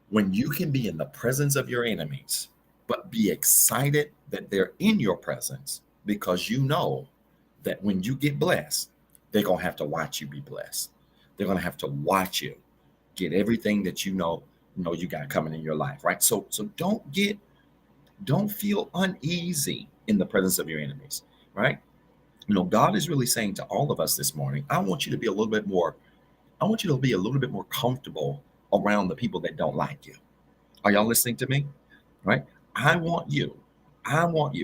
when you can be in the presence of your enemies, but be excited that they're in your presence, because you know that when you get blessed, they're going to have to watch you be blessed. They're going to have to watch you get everything that you know you got coming in your life, right? So don't feel uneasy in the presence of your enemies, right? God is really saying to all of us this morning, I want you to be a little bit more comfortable around the people that don't like you. Are y'all listening to me? Right? I want you.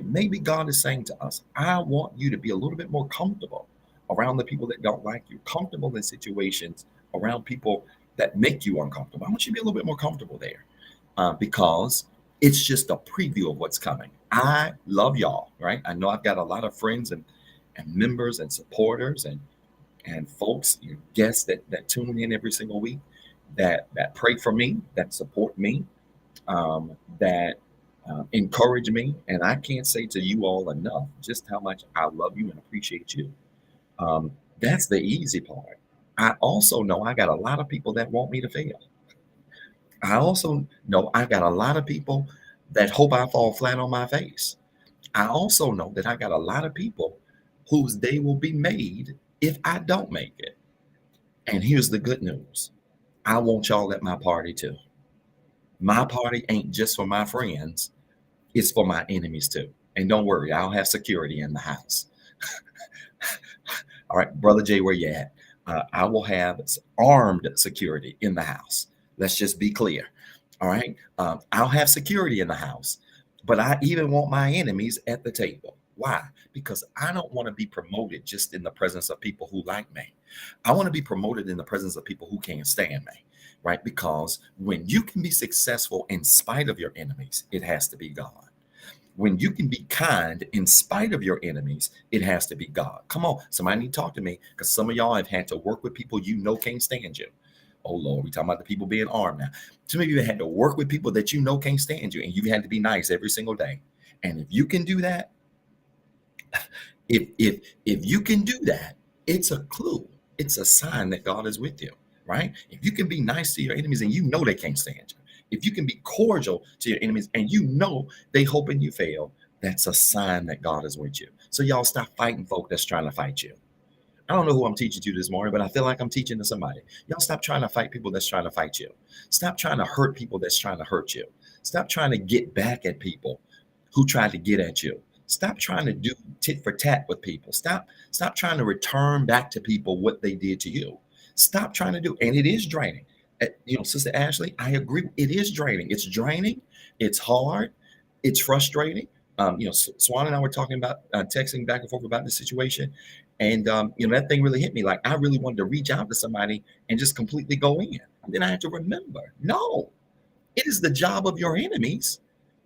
Maybe God is saying to us, I want you to be a little bit more comfortable around the people that don't like you, comfortable in situations around people that make you uncomfortable. I want you to be a little bit more comfortable there because it's just a preview of what's coming. I love y'all, right? I know I've got a lot of friends and members and supporters and folks, guests that tune in every single week, that pray for me, that support me, that encourage me. And I can't say to you all enough just how much I love you and appreciate you. That's the easy part. I also know I got a lot of people that want me to fail. I also know I got a lot of people that hope I fall flat on my face. I also know that I got a lot of people whose day will be made if I don't make it. And here's the good news. I want y'all at my party too. My party ain't just for my friends, it's for my enemies too. And don't worry, I'll have security in the house. All right, Brother Jay, where you at? I will have armed security in the house. Let's just be clear. All right. I'll have security in the house, but I even want my enemies at the table. Why? Because I don't want to be promoted just in the presence of people who like me. I want to be promoted in the presence of people who can't stand me. Right. Because when you can be successful in spite of your enemies, it has to be God. When you can be kind in spite of your enemies, it has to be God. Come on, somebody need to talk to me, because some of y'all have had to work with people you know can't stand you. Oh Lord, we talking about the people being armed now. Some of you have had to work with people that you know can't stand you, and you've had to be nice every single day. And if you can do that, if you can do that, it's a clue. It's a sign that God is with you, right? If you can be nice to your enemies and you know they can't stand you, if you can be cordial to your enemies and you know they hoping you fail, that's a sign that God is with you. So y'all stop fighting folk that's trying to fight you. I don't know who I'm teaching to this morning, but I feel like I'm teaching to somebody. Y'all stop trying to fight people that's trying to fight you. Stop trying to hurt people that's trying to hurt you. Stop trying to get back at people who tried to get at you. Stop trying to do tit for tat with people. Stop trying to return back to people what they did to you. Stop trying to do, and it is draining. Sister Ashley, I agree. It is draining. It's draining. It's hard. It's frustrating. Swan and I were talking about texting back and forth about the situation, and that thing really hit me. Like I really wanted to reach out to somebody and just completely go in. And then I had to remember, no, it is the job of your enemies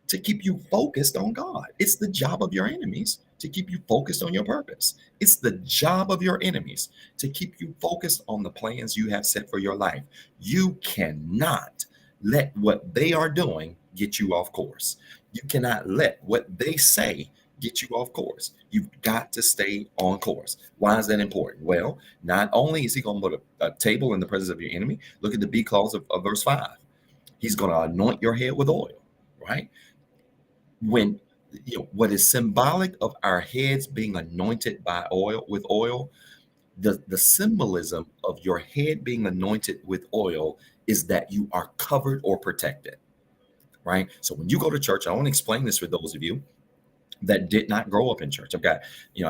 to keep you focused on God. It's the job of your enemies to keep you focused on your purpose. It's the job of your enemies to keep you focused on the plans you have set for your life. You cannot let what they are doing get you off course. You cannot let what they say get you off course. You've got to stay on course. Why is that important? Well, not only is he going to put a table in the presence of your enemy, look at the B clause of verse 5. He's going to anoint your head with oil, right? When what is symbolic of our heads being anointed by oil with oil, the symbolism of your head being anointed with oil is that you are covered or protected, right? So when you go to church, I want to explain this for those of you that did not grow up in church. I've got,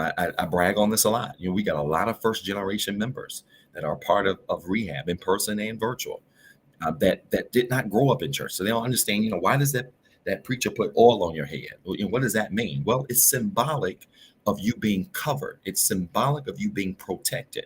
I brag on this a lot. We got a lot of first generation members that are part of rehab in person and virtual, that did not grow up in church. So they don't understand, why does that preacher put oil on your head? What does that mean? Well, it's symbolic of you being covered. It's symbolic of you being protected,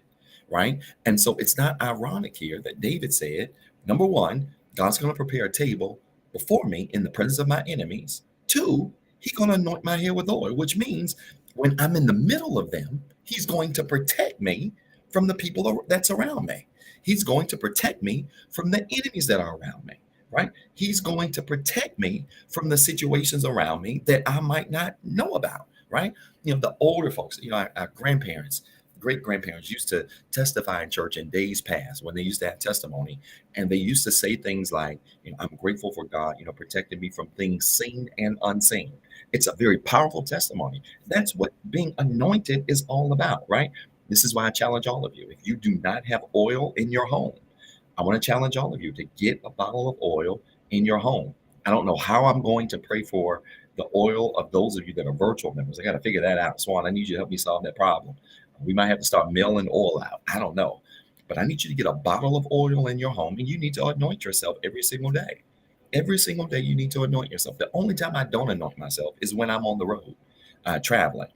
right? And so it's not ironic here that David said, number one, God's going to prepare a table before me in the presence of my enemies. Two, he's going to anoint my head with oil, which means when I'm in the middle of them, he's going to protect me from the people that's around me. He's going to protect me from the enemies that are around me, right? He's going to protect me from the situations around me that I might not know about, right? The older folks, our grandparents, great grandparents used to testify in church in days past when they used to have testimony, and they used to say things like, I'm grateful for God, protecting me from things seen and unseen. It's a very powerful testimony. That's what being anointed is all about, right? This is why I challenge all of you. If you do not have oil in your home, I want to challenge all of you to get a bottle of oil in your home. I don't know how I'm going to pray for the oil of those of you that are virtual members. I got to figure that out. Swan, I need you to help me solve that problem. We might have to start mailing oil out. I don't know. But I need you to get a bottle of oil in your home, and you need to anoint yourself every single day. Every single day you need to anoint yourself. The only time I don't anoint myself is when I'm on the road traveling.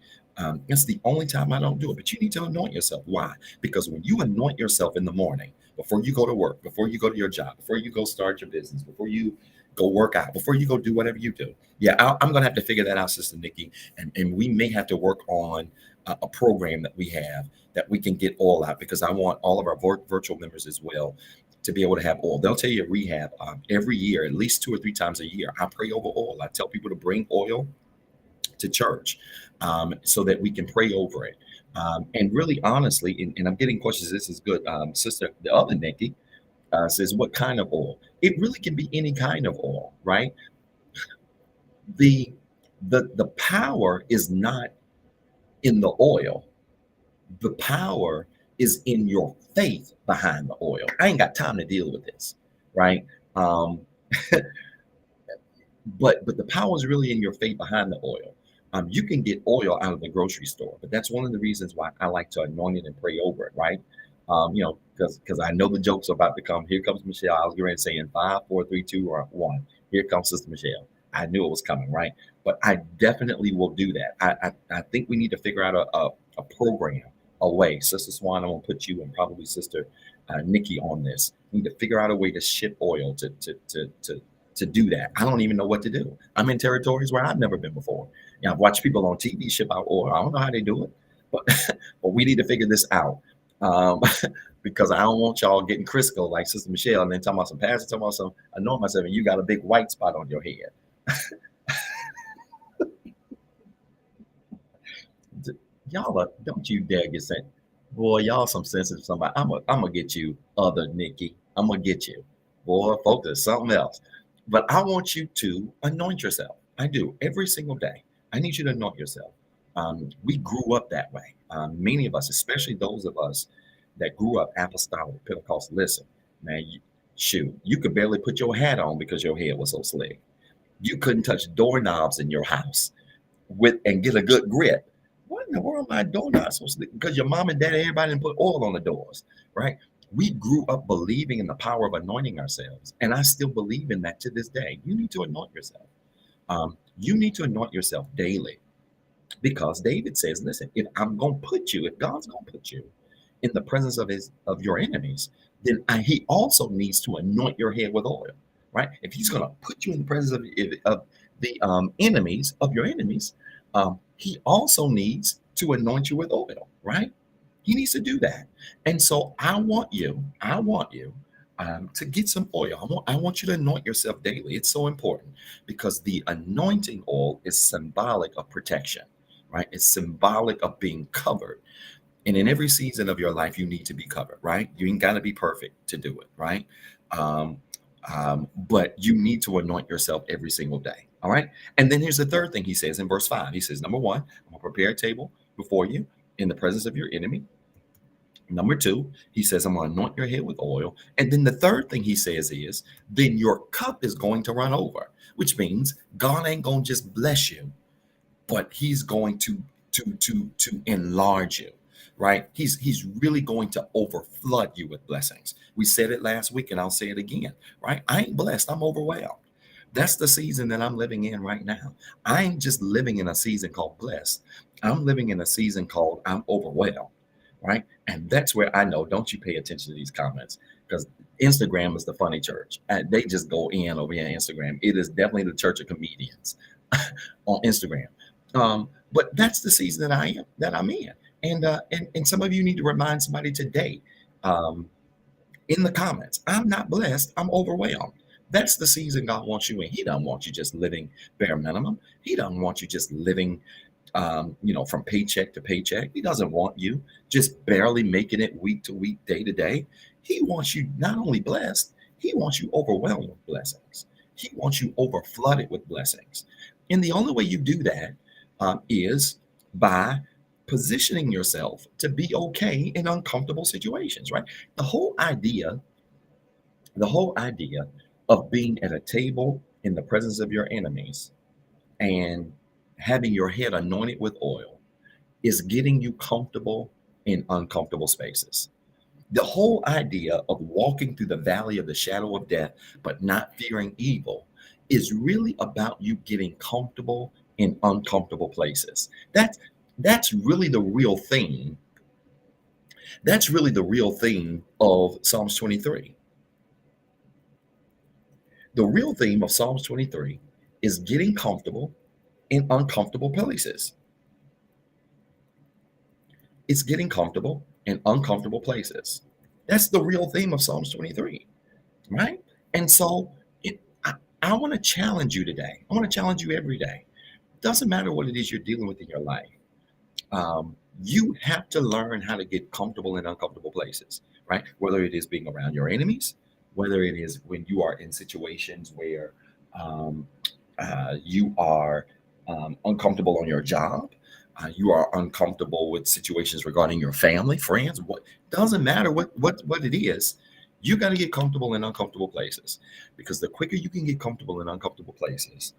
It's the only time I don't do it. But you need to anoint yourself. Why? Because when you anoint yourself in the morning, before you go to work, before you go to your job, before you go start your business, before you go work out, before you go do whatever you do. Yeah, I'm going to have to figure that out, Sister Nikki. And we may have to work on a program that we have that we can get oil out, because I want all of our virtual members as well to be able to have oil. They'll tell you at rehab every year, at least 2 or 3 times a year, I pray over oil. I tell people to bring oil to church so that we can pray over it. And really, honestly, and I'm getting questions. This is good. Sister, the other Nikki says, what kind of oil? It really can be any kind of oil, right? The power is not in the oil. The power is in your faith behind the oil. I ain't got time to deal with this, right? Um, but the power is really in your faith behind the oil. You can get oil out of the grocery store, but that's one of the reasons why I like to anoint it and pray over it, right? Because I know the jokes are about to come. Here comes Michelle. I was going to say in 5, 4, 3, 2, or 1. Here comes Sister Michelle. I knew it was coming, right? But I definitely will do that. I think we need to figure out a program, a way. Sister Swan, I'm going to put you and probably Sister Nikki on this. We need to figure out a way to ship oil to do that. I don't even know what to do. I'm in territories where I've never been before. I've watched people on TV ship out oil. I don't know how they do it, but but we need to figure this out. Um, because I don't want y'all getting Crisco like Sister Michelle and then talking about some pastor, talking about some anoint myself, and you got a big white spot on your head. Don't you dare get sent. Boy, y'all some sensitive somebody. I'm gonna get you, other Nikki. I'm gonna get you. Boy, focus something else. But I want you to anoint yourself. I do every single day. I need you to anoint yourself. We grew up that way. Many of us, especially those of us that grew up apostolic, Pentecostal. Listen, man, you could barely put your hat on because your head was so slick. You couldn't touch doorknobs in your house and get a good grip. What in the world am I doing? Not supposed to? Because your mom and dad, everybody didn't put oil on the doors, right? We grew up believing in the power of anointing ourselves, and I still believe in that to this day. You need to anoint yourself. You need to anoint yourself daily, because David says, "Listen, if God's going to put you in the presence of your enemies, then He also needs to anoint your head with oil, right? If He's going to put you in the presence of the enemies of your enemies, He also needs to anoint you with oil, right? He needs to do that. And so I want you to get some oil. I want you to anoint yourself daily. It's so important because the anointing oil is symbolic of protection, right? It's symbolic of being covered. And in every season of your life, you need to be covered, right? You ain't got to be perfect to do it, right? Um, but you need to anoint yourself every single day. All right. And then here's the third thing he says in verse 5. He says, number 1, I'm going to prepare a table before you in the presence of your enemy. Number 2, he says, I'm going to anoint your head with oil. And then the third thing he says is, then your cup is going to run over, which means God ain't going to just bless you, but He's going to enlarge you, right? He's really going to overflood you with blessings. We said it last week, and I'll say it again, right? I ain't blessed. I'm overwhelmed. That's the season that I'm living in right now. I ain't just living in a season called blessed. I'm living in a season called I'm overwhelmed, right? And that's where I know, don't you pay attention to these comments, because Instagram is the funny church. And they just go in over here on Instagram. It is definitely the church of comedians on Instagram. But that's the season that I'm in. And some of you need to remind somebody today, in the comments, I'm not blessed, I'm overwhelmed. That's the season God wants you in. He doesn't want you just living bare minimum. He doesn't want you just living, from paycheck to paycheck. He doesn't want you just barely making it week to week, day to day. He wants you not only blessed, He wants you overwhelmed with blessings. He wants you overflooded with blessings. And the only way you do that is by positioning yourself to be okay in uncomfortable situations, right? The whole idea of being at a table in the presence of your enemies and having your head anointed with oil is getting you comfortable in uncomfortable spaces. The whole idea of walking through the valley of the shadow of death, but not fearing evil, is really about you getting comfortable in uncomfortable places. That's really the real theme. That's really the real theme of Psalms 23. The real theme of Psalms 23 is getting comfortable in uncomfortable places. It's getting comfortable in uncomfortable places. That's the real theme of Psalms 23, right? And so I want to challenge you today. I want to challenge you every day. Doesn't matter what it is you're dealing with in your life. You have to learn how to get comfortable in uncomfortable places, right? Whether it is being around your enemies, whether it is when you are in situations where you are uncomfortable on your job, You are uncomfortable with situations regarding your family, friends. What doesn't matter what it is. You got to get comfortable in uncomfortable places, because the quicker you can get comfortable in uncomfortable places,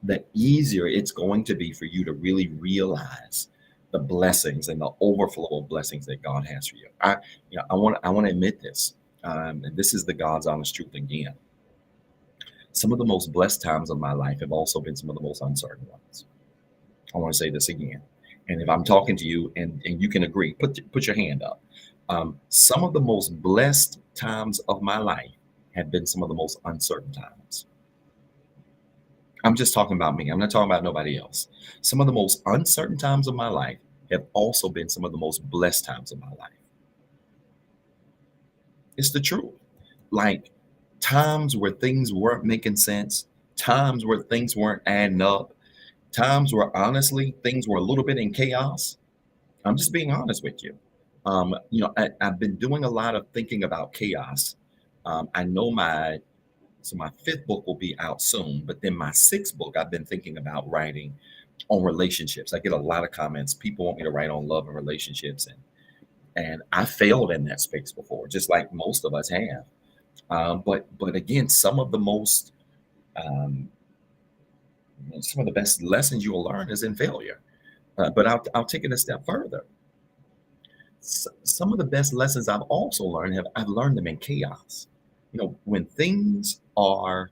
the easier it's going to be for you to really realize the blessings and the overflow of blessings that God has for you. I want to admit this, and this is the God's honest truth again. Some of the most blessed times of my life have also been some of the most uncertain ones. I want to say this again, and if I'm talking to you and you can agree, put your hand up. Some of the most blessed times of my life have been some of the most uncertain times. I'm just talking about me. I'm not talking about nobody else. Some of the most uncertain times of my life have also been some of the most blessed times of my life. It's the truth. Like times where things weren't making sense, times where things weren't adding up, times where honestly things were a little bit in chaos. I'm just being honest with you. I've been doing a lot of thinking about chaos. I know my fifth book will be out soon, but then my sixth book I've been thinking about writing on relationships. I get a lot of comments. People want me to write on love and relationships, and I failed in that space before, just like most of us have. But again, um, some of the best lessons you will learn is in failure. But I'll take it a step further. Some of the best lessons I've also learned I've learned them in chaos. When things are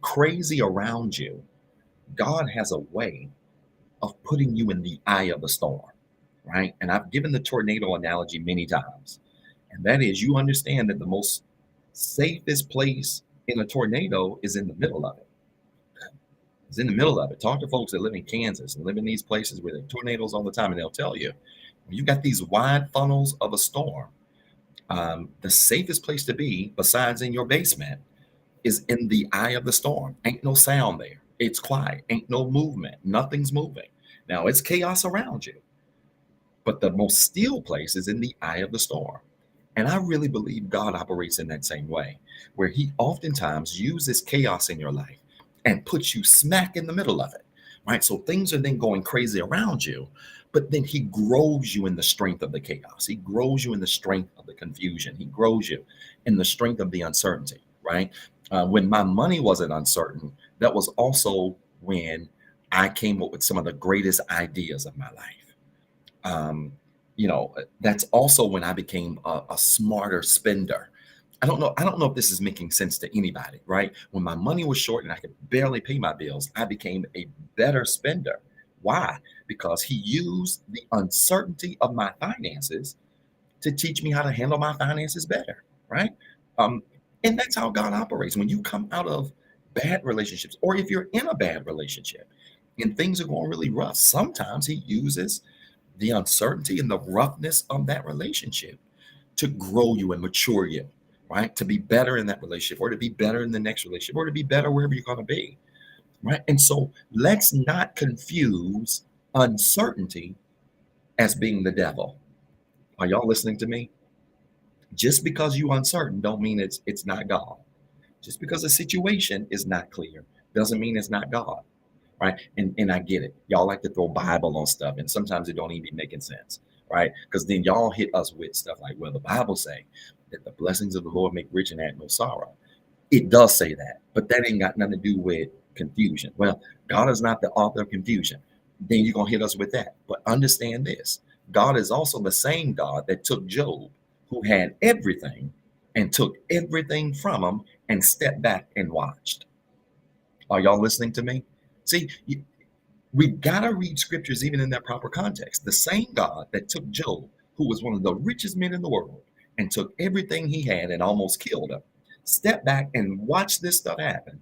crazy around you, God has a way of putting you in the eye of the storm, right? And I've given the tornado analogy many times, and that is, you understand that the most safest place in a tornado is in the middle of it. It's in the middle of it. Talk to folks that live in Kansas and live in these places where there are tornadoes all the time, and they'll tell you, when you've got these wide funnels of a storm, the safest place to be, besides in your basement, is in the eye of the storm. Ain't no sound there. It's quiet. Ain't no movement. Nothing's moving. Now it's chaos around you, but the most still place is in the eye of the storm. And I really believe God operates in that same way, where He oftentimes uses chaos in your life and puts you smack in the middle of it, right? So things are then going crazy around you, but then He grows you in the strength of the chaos. He grows you in the strength of the confusion. He grows you in the strength of the uncertainty, right? When my money wasn't uncertain, that was also when I came up with some of the greatest ideas of my life. Um, that's also when I became a smarter spender. I don't know if this is making sense to anybody, right? When my money was short and I could barely pay my bills, I became a better spender. Why? Because He used the uncertainty of my finances to teach me how to handle my finances better, right? Um, and that's how God operates. When you come out of bad relationships, or if you're in a bad relationship and things are going really rough, sometimes He uses the uncertainty and the roughness of that relationship to grow you and mature you, right? To be better in that relationship, or to be better in the next relationship, or to be better wherever you're going to be, right? And so let's not confuse uncertainty as being the devil. Are y'all listening to me? Just because you're uncertain don't mean it's not God. Just because a situation is not clear doesn't mean it's not God, right? And I get it. Y'all like to throw Bible on stuff, and sometimes it don't even be making sense, right? Because then y'all hit us with stuff like, well, the Bible say that the blessings of the Lord make rich and add no sorrow. It does say that, but that ain't got nothing to do with confusion. Well, God is not the author of confusion. Then you're gonna hit us with that. But understand this: God is also the same God that took Job, who had everything, and took everything from him and stepped back and watched. Are y'all listening to me? See, we've got to read scriptures even in their proper context. The same God that took Job, who was one of the richest men in the world, and took everything he had and almost killed him, step back and watch this stuff happen,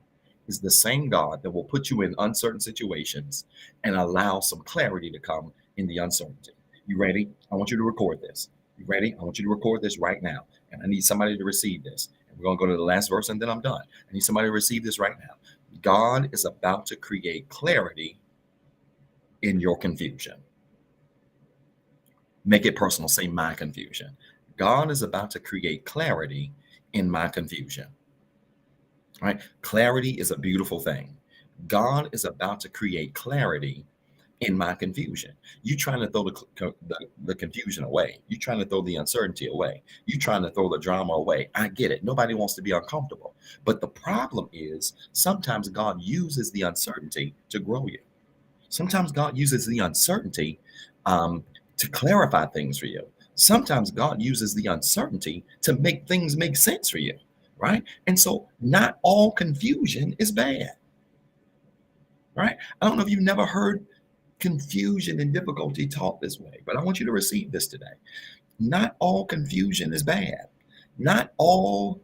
is the same God that will put you in uncertain situations and allow some clarity to come in the uncertainty. You ready? I want you to record this. You ready? I want you to record this right now. And I need somebody to receive this. And we're going to go to the last verse and then I'm done. I need somebody to receive this right now. God is about to create clarity in your confusion. Make it personal. Say my confusion. God is about to create clarity in my confusion. All right? Clarity is a beautiful thing. God is about to create clarity in my confusion. You trying to throw the confusion away. You trying to throw the uncertainty away. You trying to throw the drama away. I get it. Nobody wants to be uncomfortable. But the problem is sometimes God uses the uncertainty to grow you. Sometimes God uses the uncertainty um, to clarify things for you. Sometimes God uses the uncertainty to make things make sense for you, right? And so not all confusion is bad, right? I don't know if you've never heard confusion and difficulty taught this way, but I want you to receive this today. Not all confusion is bad. Not all,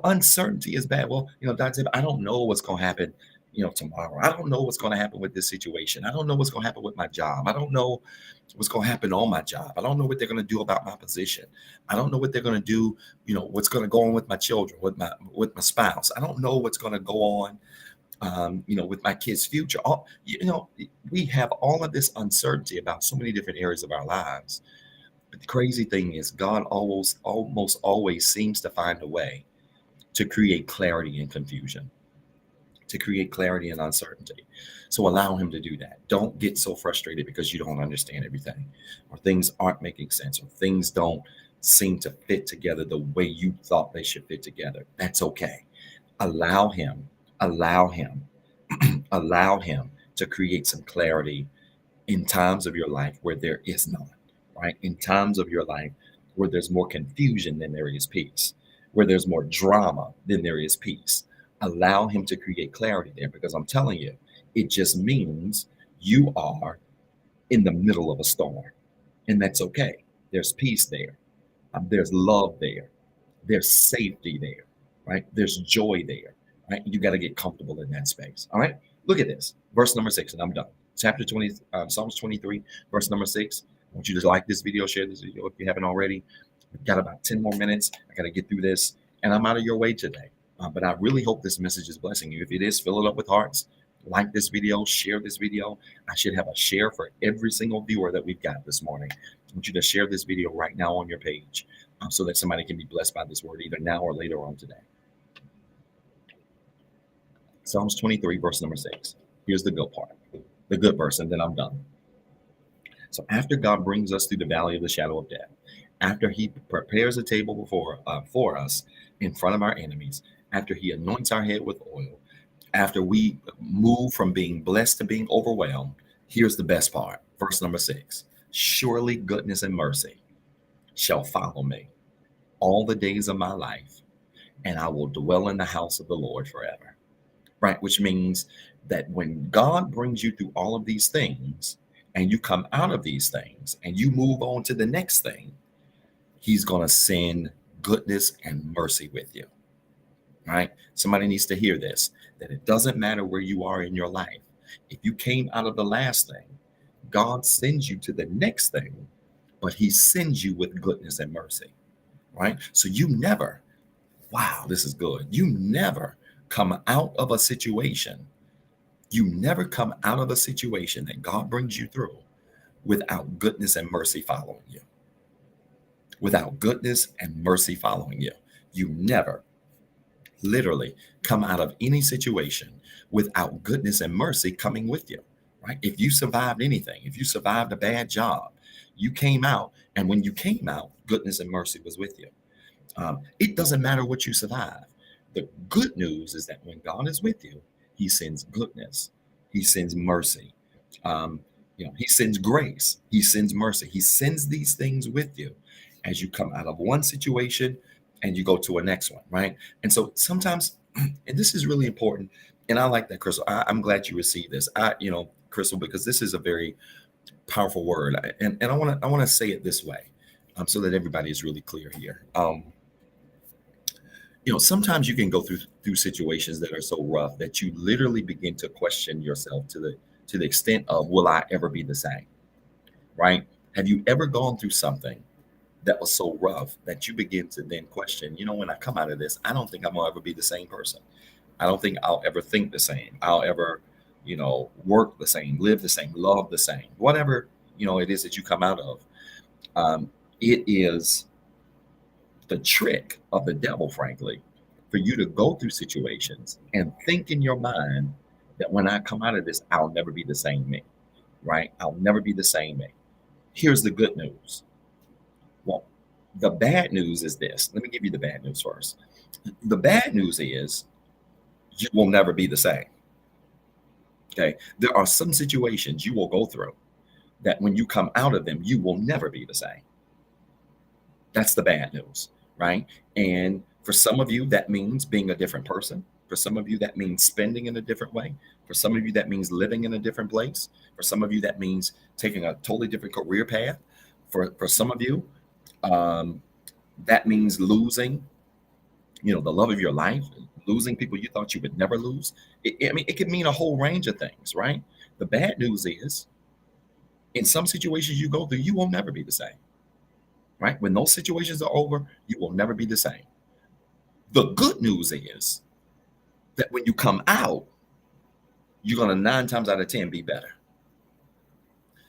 uncertainty is bad. Well, Dr. Zeb, I don't know what's going to happen, tomorrow. I don't know what's going to happen with this situation. I don't know what's going to happen with my job. I don't know what's going to happen on my job. I don't know what they're going to do about my position. I don't know what they're going to do, what's going to go on with my children, with my spouse. I don't know what's going to go on with my kids' future. We have all of this uncertainty about so many different areas of our lives. But the crazy thing is, God almost always seems to find a way to create clarity and confusion, to create clarity and uncertainty. So allow him to do that. Don't get so frustrated because you don't understand everything, or things aren't making sense, or things don't seem to fit together the way you thought they should fit together. That's okay. Allow him allow him to create some clarity in times of your life where there is none, right? In times of your life where there's more confusion than there is peace, where there's more drama than there is peace. Allow him to create clarity there, because I'm telling you, it just means you are in the middle of a storm, and that's okay. There's peace there. There's love there. There's safety there, right? There's joy there, right? You got to get comfortable in that space. All right. Look at this. Verse number 6, and I'm done. Chapter 20, Psalms 23, verse number 6. I want you to like this video, share this video if you haven't already. We've got about 10 more minutes. I got to get through this, and I'm out of your way today. But I really hope this message is blessing you. If it is, fill it up with hearts. Like this video, share this video. I should have a share for every single viewer that we've got this morning. I want you to share this video right now on your page so that somebody can be blessed by this word either now or later on today. Psalms 23, verse number 6. Here's the good part, the good verse, and then I'm done. So after God brings us through the valley of the shadow of death, after he prepares a table for us in front of our enemies, after he anoints our head with oil, after we move from being blessed to being overwhelmed, here's the best part. Verse number 6. Surely goodness and mercy shall follow me all the days of my life, and I will dwell in the house of the Lord forever. Right? Which means that when God brings you through all of these things, and you come out of these things, and you move on to the next thing, he's going to send goodness and mercy with you. Right? Somebody needs to hear this, that it doesn't matter where you are in your life. If you came out of the last thing, God sends you to the next thing, but he sends you with goodness and mercy. Right? So you never, wow, this is good. You never come out of a situation. You never come out of a situation that God brings you through without goodness and mercy following you. Without goodness and mercy following you. You never literally come out of any situation without goodness and mercy coming with you, right? If you survived anything, if you survived a bad job, you came out, and when you came out, goodness and mercy was with you. It doesn't matter what you survive. The good news is that when God is with you, he sends goodness, he sends mercy, he sends grace, he sends mercy. He sends these things with you as you come out of one situation and you go to a next one, right? And so sometimes, and this is really important, and I like that, Crystal. I'm glad you received this, Crystal, because this is a very powerful word, and I want to say it this way, so that everybody is really clear here. Sometimes you can go through situations that are so rough that you literally begin to question yourself to the extent of, will I ever be the same? Right? Have you ever gone through something that was so rough that you begin to then question, when I come out of this, I don't think I'm gonna ever be the same person. I don't think I'll ever think the same. I'll ever, work the same, live the same, love the same, whatever, it is that you come out of. It is the trick of the devil, frankly, for you to go through situations and think in your mind that when I come out of this, I'll never be the same me. right? I'll never be the same me. Here's the good news. Well, the bad news is this. Let me give you the bad news first. The bad news is you will never be the same. Okay. There are some situations you will go through that when you come out of them, you will never be the same. That's the bad news, right? And for some of you, that means being a different person. For some of you, that means spending in a different way. For some of you, that means living in a different place. For some of you, that means taking a totally different career path. For some of you, um, that means losing, the love of your life, losing people you thought you would never lose. It could mean a whole range of things, right? The bad news is, in some situations you go through, you will never be the same, right? When those situations are over, you will never be the same. The good news is that when you come out, you're going to 9 times out of 10 be better.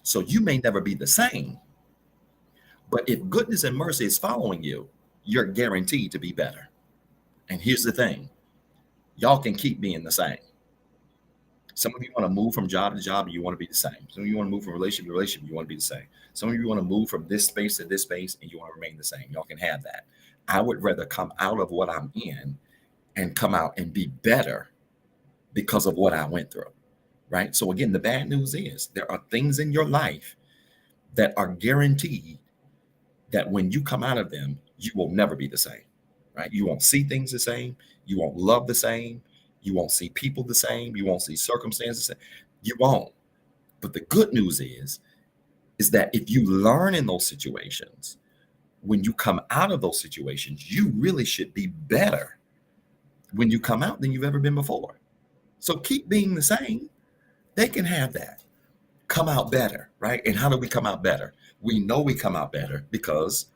So you may never be the same, but if goodness and mercy is following you, you're guaranteed to be better. And here's the thing, y'all can keep being the same. Some of you want to move from job to job and you want to be the same. Some of you want to move from relationship to relationship, you want to be the same. Some of you want to move from this space to this space and you want to remain the same. Y'all can have that. I would rather come out of what I'm in and come out and be better because of what I went through, right? So again, the bad news is there are things in your life that are guaranteed that when you come out of them, you will never be the same, right? You won't see things the same. You won't love the same. You won't see people the same. You won't see circumstances the same. You won't. But the good news is that if you learn in those situations, when you come out of those situations, you really should be better when you come out than you've ever been before. So keep being the same. They can have that. Come out better, right? And how do we come out better? We know we come out better because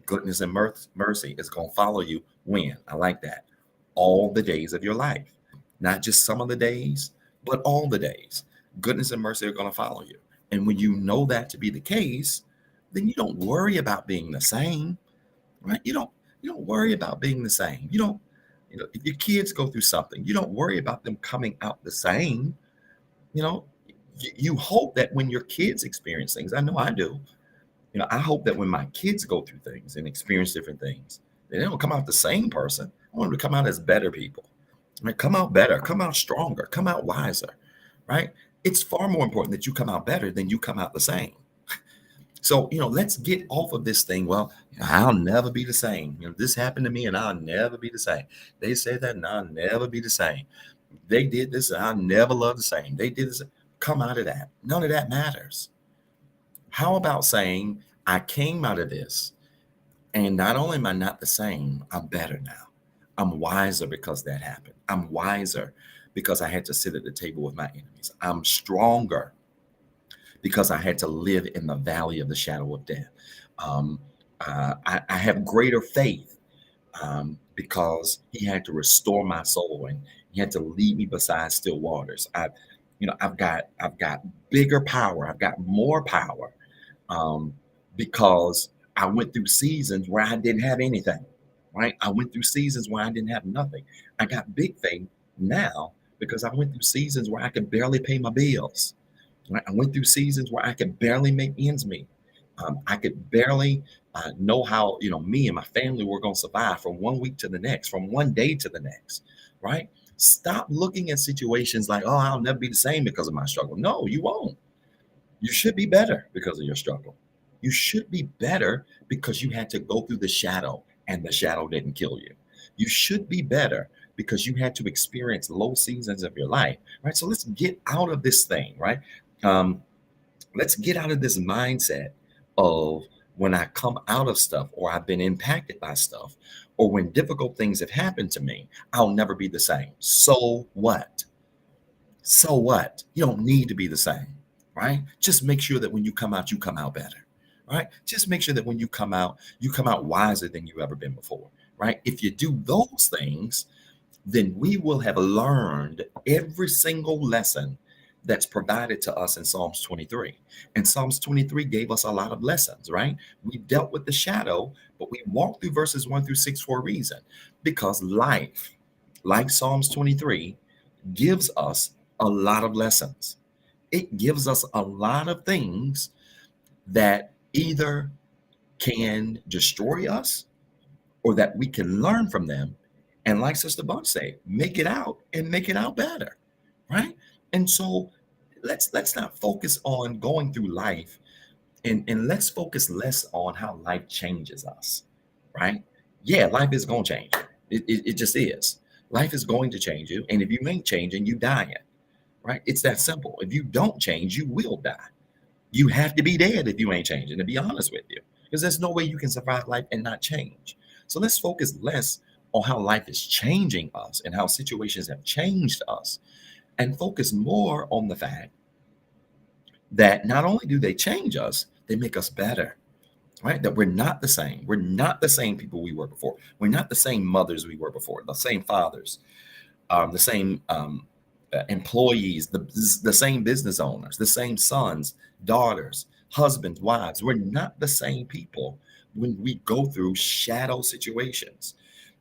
goodness and mercy is going to follow you when? I like that. All the days of your life. Not just some of the days, but all the days. Goodness and mercy are going to follow you. And when you know that to be the case, then you don't worry about being the same, right? You don't worry about being the same. If your kids go through something, you don't worry about them coming out the same. You hope that when your kids experience things, I know I do, I hope that when my kids go through things and experience different things, they don't come out the same person. I want them to come out as better people, right? Come out better, come out stronger, come out wiser, right? It's far more important that you come out better than you come out the same. So, let's get off of this thing. Well, I'll never be the same. This happened to me and I'll never be the same. They said that and I'll never be the same. They did this and I'll never love the same. They did this. Come out of that. None of that matters. How about saying, I came out of this and not only am I not the same, I'm better now. I'm wiser because that happened. I'm wiser because I had to sit at the table with my enemies. I'm stronger because I had to live in the valley of the shadow of death. I have greater faith because he had to restore my soul and he had to lead me beside still waters. I've got bigger power. I've got more power because I went through seasons where I didn't have anything, right? I went through seasons where I didn't have nothing. I got big faith now because I went through seasons where I could barely pay my bills. Right? I went through seasons where I could barely make ends meet. I could barely know how, me and my family were going to survive from one week to the next, from one day to the next, right? Stop looking at situations like, oh, I'll never be the same because of my struggle. No, you won't. You should be better because of your struggle. You should be better because you had to go through the shadow and the shadow didn't kill you. You should be better because you had to experience low seasons of your life, right? So let's get out of this thing, right? Let's get out of this mindset of when I come out of stuff or I've been impacted by stuff or when difficult things have happened to me, I'll never be the same. So what? So what? You don't need to be the same, right? Just make sure that when you come out better, right? Just make sure that when you come out wiser than you've ever been before, right? If you do those things, then we will have learned every single lesson that's provided to us in Psalms 23. And Psalms 23 gave us a lot of lessons, right? We dealt with the shadow, but we walked through verses 1-6 for a reason, because life, like Psalms 23, gives us a lot of lessons. it gives us a lot of things that either can destroy us or that we can learn from them. And like Sister Bunch say, make it out and make it out better. Right. And so let's not focus on going through life, and let's focus less on how life changes us. Right. Yeah, life is gonna change. It just is. Life is going to change you. And if you ain't changing, you dying. Right. It's that simple. If you don't change, you will die. You have to be dead if you ain't changing, to be honest with you, because there's no way you can survive life and not change. So let's focus less on how life is changing us and how situations have changed us, and focus more on the fact that not only do they change us, they make us better, right? That we're not the same. We're not the same people we were before. We're not the same mothers we were before, the same fathers, the same employees, the same business owners, the same sons, daughters, husbands, wives. We're not the same people when we go through shadow situations.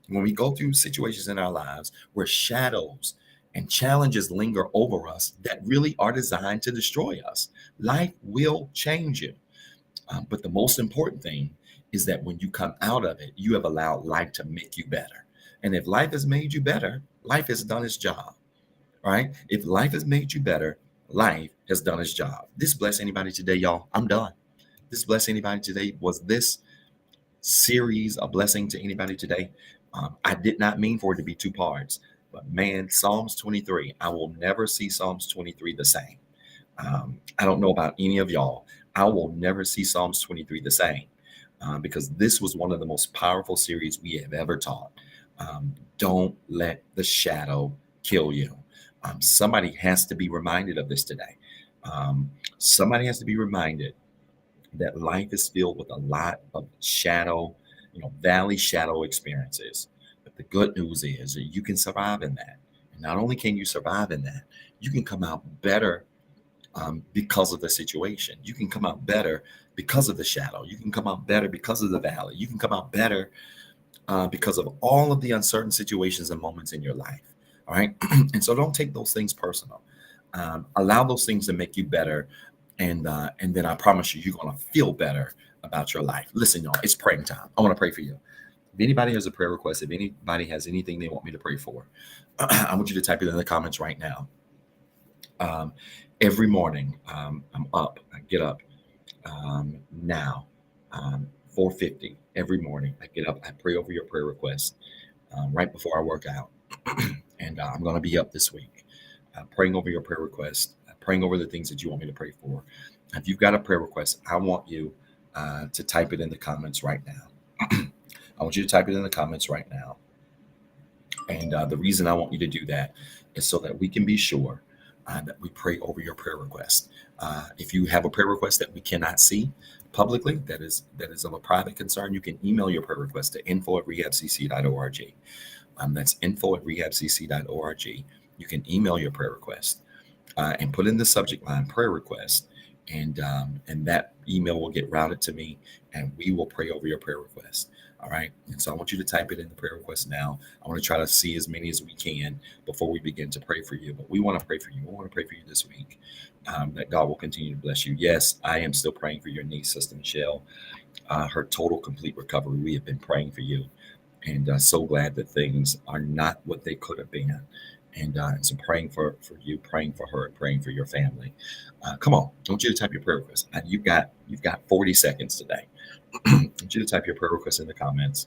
When we go through situations in our lives where shadows and challenges linger over us that really are designed to destroy us, life will change you. But the most important thing is that when you come out of it, you have allowed life to make you better. And if life has made you better, life has done its job. Right? If life has made you better, life has done its job. This bless anybody today, y'all? I'm done. This bless anybody today? Was this series a blessing to anybody today? I did not mean for it to be two parts, but man, Psalms 23, I will never see Psalms 23 the same. I don't know about any of y'all. I will never see Psalms 23 the same, because this was one of the most powerful series we have ever taught. Don't let the shadow kill you. Somebody has to be reminded of this today. Somebody has to be reminded that life is filled with a lot of shadow, valley shadow experiences. But the good news is that you can survive in that. And not only can you survive in that, you can come out better because of the situation. You can come out better because of the shadow. You can come out better because of the valley. You can come out better because of all of the uncertain situations and moments in your life. All right. And so don't take those things personal. Allow those things to make you better. And then I promise you, you're going to feel better about your life. Listen, y'all, it's praying time. I want to pray for you. If anybody has a prayer request, if anybody has anything they want me to pray for, I want you to type it in the comments right now. Every morning, I'm up. I get up now, 4:50 every morning. I get up. I pray over your prayer request right before I work out. And I'm going to be up this week praying over your prayer request, praying over the things that you want me to pray for. If you've got a prayer request, I want you to type it in the comments right now. I want you to type it in the comments right now. And the reason I want you to do that is so that we can be sure that we pray over your prayer request. If you have a prayer request that we cannot see publicly, that is of a private concern, you can email your prayer request to info@rehabcc.org. That's info@rehabcc.org. You can email your prayer request and put in the subject line prayer request, and that email will get routed to me, and we will pray over your prayer request. All right. And so I want you to type it in the prayer request now. I want to try to see as many as we can before we begin to pray for you. But we want to pray for you. We want to pray for you this week, that God will continue to bless you. Yes, I am still praying for your niece, Sister Michelle, her total, complete recovery. We have been praying for you. And so glad that things are not what they could have been. And so praying for you, praying for her, praying for your family. Come on, I want you to type your prayer request. You've got 40 seconds today. I want you to type your prayer request in the comments.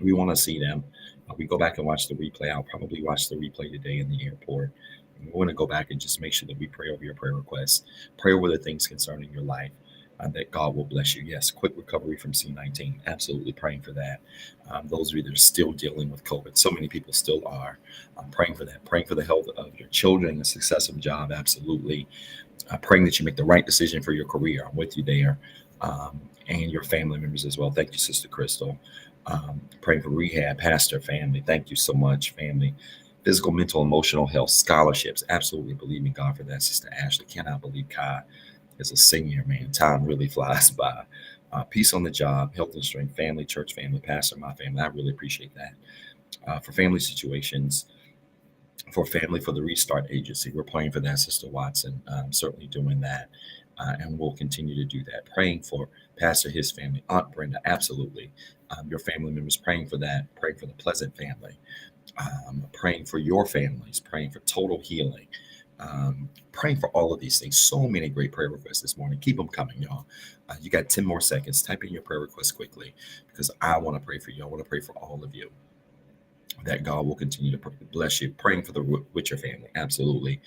We want to see them. We go back and watch the replay. I'll probably watch the replay today in the airport. And we want to go back and just make sure that we pray over your prayer requests, pray over the things concerning your life. That God will bless you. Yes, quick recovery from C-19. Absolutely praying for that. Those of you that are still dealing with COVID, so many people still are. I'm praying for that. Praying for the health of your children, the success of job. Absolutely. Praying that you make the right decision for your career. I'm with you there. And your family members as well. Thank you, Sister Crystal. Praying for rehab, pastor, family. Thank you so much, family. Physical, mental, emotional health, scholarships. Absolutely believe in God for that, Sister Ashley. Cannot believe God as a senior, man. Time really flies by. Peace on the job, health and strength, family, church family, pastor, my family. I really appreciate that. For family situations, for Family for the Restart Agency. We're praying for that, Sister Watson. Certainly doing that, and we'll continue to do that. Praying for Pastor, his family, Aunt Brenda, absolutely. Your family members, praying for that. Praying for the Pleasant family. Praying for your families. Praying for total healing. Praying for all of these things. So many great prayer requests this morning. Keep them coming, y'all. You got 10 more seconds. Type in your prayer requests quickly, because I want to pray for you. I want to pray for all of you, that God will continue to bless you. Praying for the Witcher family, absolutely.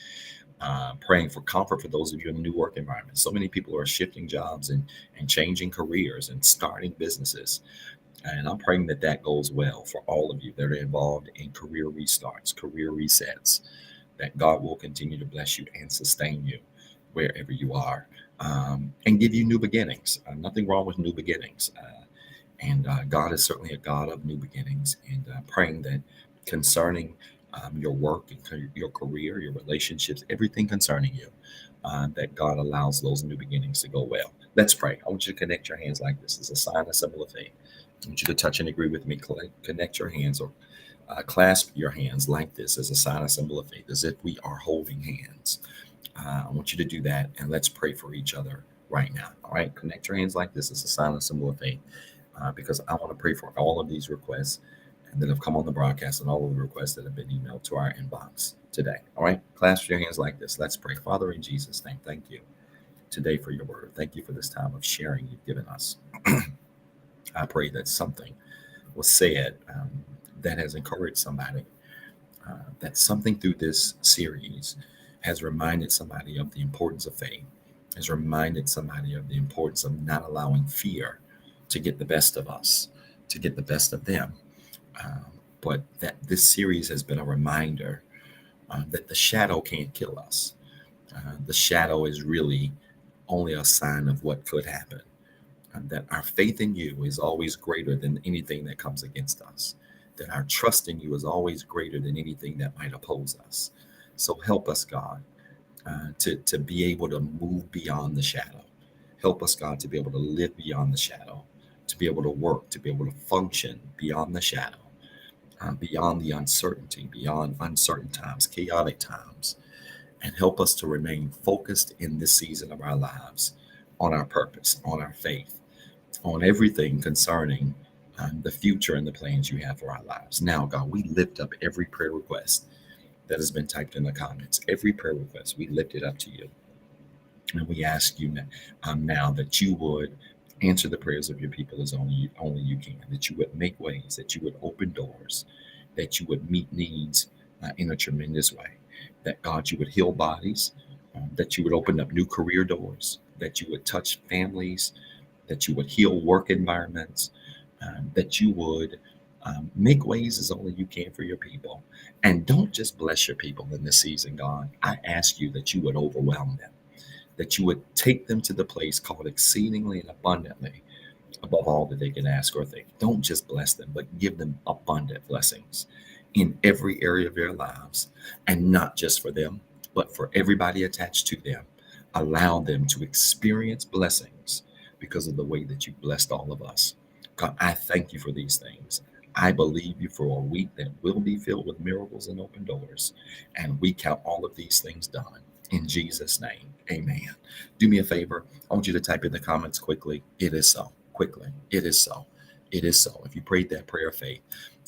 Praying for comfort for those of you in the new work environment. So many people are shifting jobs and changing careers and starting businesses. And I'm praying that that goes well for all of you that are involved in career restarts, career resets, that God will continue to bless you and sustain you wherever you are, and give you new beginnings. Nothing wrong with new beginnings. And God is certainly a God of new beginnings. And praying that concerning your work and your career, your relationships, everything concerning you, that God allows those new beginnings to go well. Let's pray. I want you to connect your hands like this as a sign, a symbol of faith. I want you to touch and agree with me. Connect your hands, or clasp your hands like this as a sign, a symbol of faith, as if we are holding hands. I want you to do that, and let's pray for each other right now. All right, connect your hands like this as a sign, a symbol of faith. Because I want to pray for all of these requests that have come on the broadcast, and all of the requests that have been emailed to our inbox today. All right, clasp your hands like this. Let's pray. Father, in Jesus' name, thank you today for your word. Thank you for this time of sharing you've given us. I pray that something was said that has encouraged somebody, that something through this series has reminded somebody of the importance of faith, has reminded somebody of the importance of not allowing fear to get the best of us, to get the best of them. But that this series has been a reminder that the shadow can't kill us. The shadow is really only a sign of what could happen. That our faith in you is always greater than anything that comes against us. That our trust in you is always greater than anything that might oppose us. So help us, God, to be able to move beyond the shadow. Help us, God, to be able to live beyond the shadow, to be able to work, to be able to function beyond the shadow, beyond the uncertainty, beyond uncertain times, chaotic times, and help us to remain focused in this season of our lives on our purpose, on our faith, on everything concerning the future and the plans you have for our lives. Now, God, we lift up every prayer request that has been typed in the comments. Every prayer request, we lift it up to you. And we ask you now that you would answer the prayers of your people as only you can, that you would make ways, that you would open doors, that you would meet needs in a tremendous way, that God, you would heal bodies, that you would open up new career doors, that you would touch families, that you would heal work environments, that you would make ways as only you can for your people. And don't just bless your people in this season, God. I ask you that you would overwhelm them, that you would take them to the place called exceedingly and abundantly above all that they can ask or think. Don't just bless them, but give them abundant blessings in every area of their lives, and not just for them, but for everybody attached to them. Allow them to experience blessings because of the way that you blessed all of us. God, I thank you for these things. I believe you for a week that will be filled with miracles and open doors. And we count all of these things done. In Jesus' name, amen. Do me a favor. I want you to type in the comments quickly. It is so. Quickly. It is so. It is so. If you prayed that prayer of faith,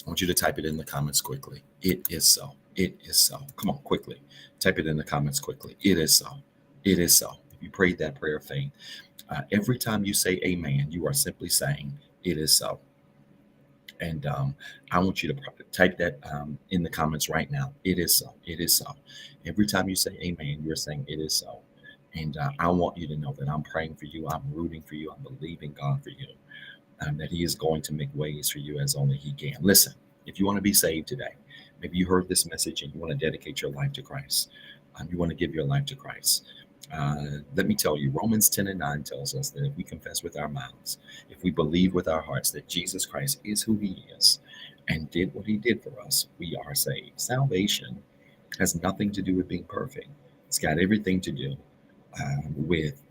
I want you to type it in the comments quickly. It is so. It is so. Come on, quickly. Type it in the comments quickly. It is so. It is so. If you prayed that prayer of faith, every time you say amen, you are simply saying, it is so. And I want you to type that in the comments right now. It is so. It is so. Every time you say amen, you're saying it is so. And I want you to know that I'm praying for you. I'm rooting for you. I'm believing God for you. That he is going to make ways for you as only he can. Listen, if you want to be saved today, maybe you heard this message and you want to dedicate your life to Christ. You want to give your life to Christ. Let me tell you, Romans 10:9 tells us that if we confess with our mouths, if we believe with our hearts that Jesus Christ is who he is and did what he did for us, we are saved. Salvation has nothing to do with being perfect. It's got everything to do with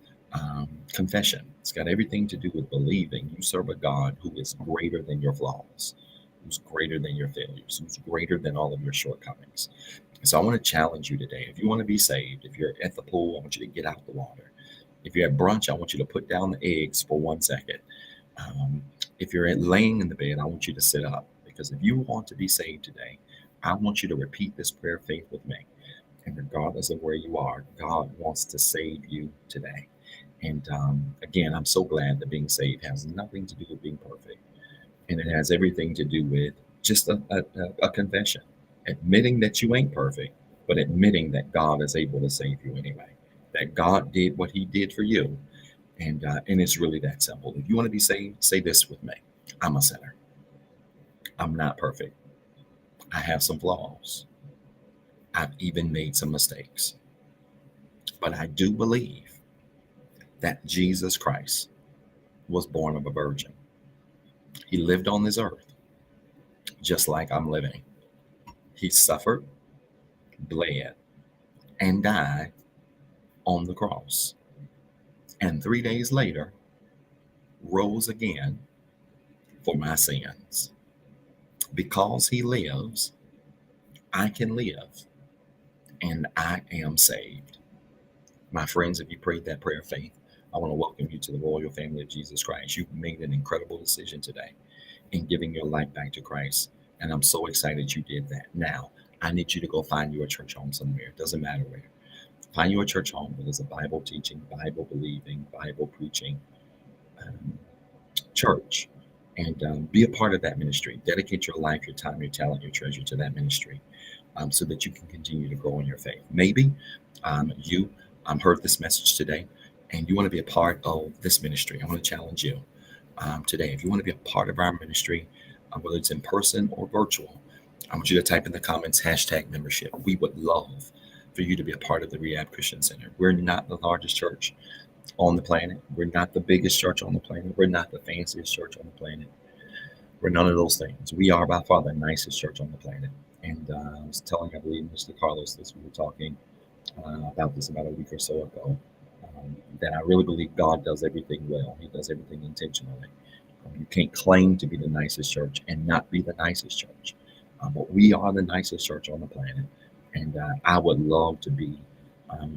confession. It's got everything to do with believing you serve a God who is greater than your flaws, who's greater than your failures, who's greater than all of your shortcomings. So I want to challenge you today. If you want to be saved, if you're at the pool, I want you to get out the water. If you're at brunch, I want you to put down the eggs for 1 second. Um, if you're laying in the bed, I want you to sit up, because if you want to be saved today, I want you to repeat this prayer of faith with me. And regardless of where you are, God wants to save you today. And again, I'm so glad that being saved has nothing to do with being perfect. And it has everything to do with just a confession, admitting that you ain't perfect, but admitting that God is able to save you anyway, that God did what he did for you. And it's really that simple. If you want to be saved, say this with me. I'm a sinner. I'm not perfect. I have some flaws. I've even made some mistakes. But I do believe that Jesus Christ was born of a virgin. He lived on this earth just like I'm living. He suffered, bled, and died on the cross. And 3 days later, rose again for my sins. Because he lives, I can live, and I am saved. My friends, if you prayed that prayer of faith, I want to welcome you to the royal family of Jesus Christ. You've made an incredible decision today in giving your life back to Christ. And I'm so excited you did that. Now, I need you to go find you a church home somewhere. It doesn't matter where. Find you a church home that is a Bible teaching, Bible believing, Bible preaching church. And be a part of that ministry. Dedicate your life, your time, your talent, your treasure to that ministry, so that you can continue to grow in your faith. Maybe you heard this message today and you want to be a part of this ministry. I want to challenge you today. If you want to be a part of our ministry, whether it's in person or virtual, I want you to type in the comments #membership. We would love for you to be a part of the Rehab Christian Center. We're not the largest church on the planet. We're not the biggest church on the planet. We're not the fanciest church on the planet. We're none of those things. We are by far the nicest church on the planet. And I was telling, I believe, Mr. Carlos this, we were talking about this about a week or so ago, that I really believe God does everything well. He does everything intentionally. You can't claim to be the nicest church and not be the nicest church. But we are the nicest church on the planet. And I would love to be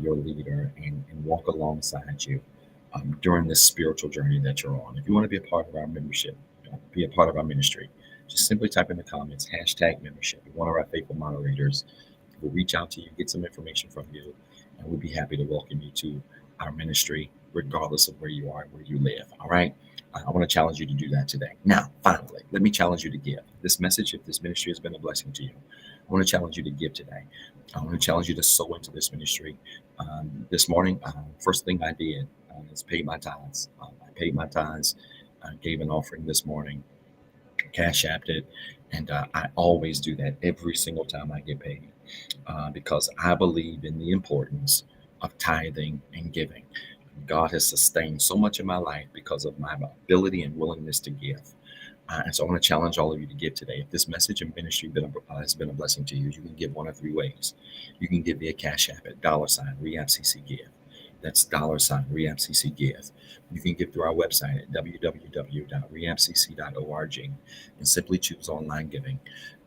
your leader and walk alongside you during this spiritual journey that you're on. If you want to be a part of our membership, be a part of our ministry, just simply type in the comments #membership. One of our faithful moderators will reach out to you, get some information from you, and we'd be happy to welcome you to our ministry, regardless of where you are and where you live. All right. I want to challenge you to do that today. Now, finally, let me challenge you to give. This message, if this ministry has been a blessing to you, I want to challenge you to give today. I want to challenge you to sow into this ministry. This morning, first thing I did is pay my tithes. I paid my tithes, gave an offering this morning, CashAPPed it, and I always do that every single time I get paid because I believe in the importance of tithing and giving. God has sustained so much in my life because of my ability and willingness to give. And so I want to challenge all of you to give today. If this message and ministry has been a blessing to you, you can give one of three ways. You can give via Cash App at $REHABCCGIVE. That's $REHABCCGIVE. You can give through our website at www.rehabcc.org and simply choose online giving.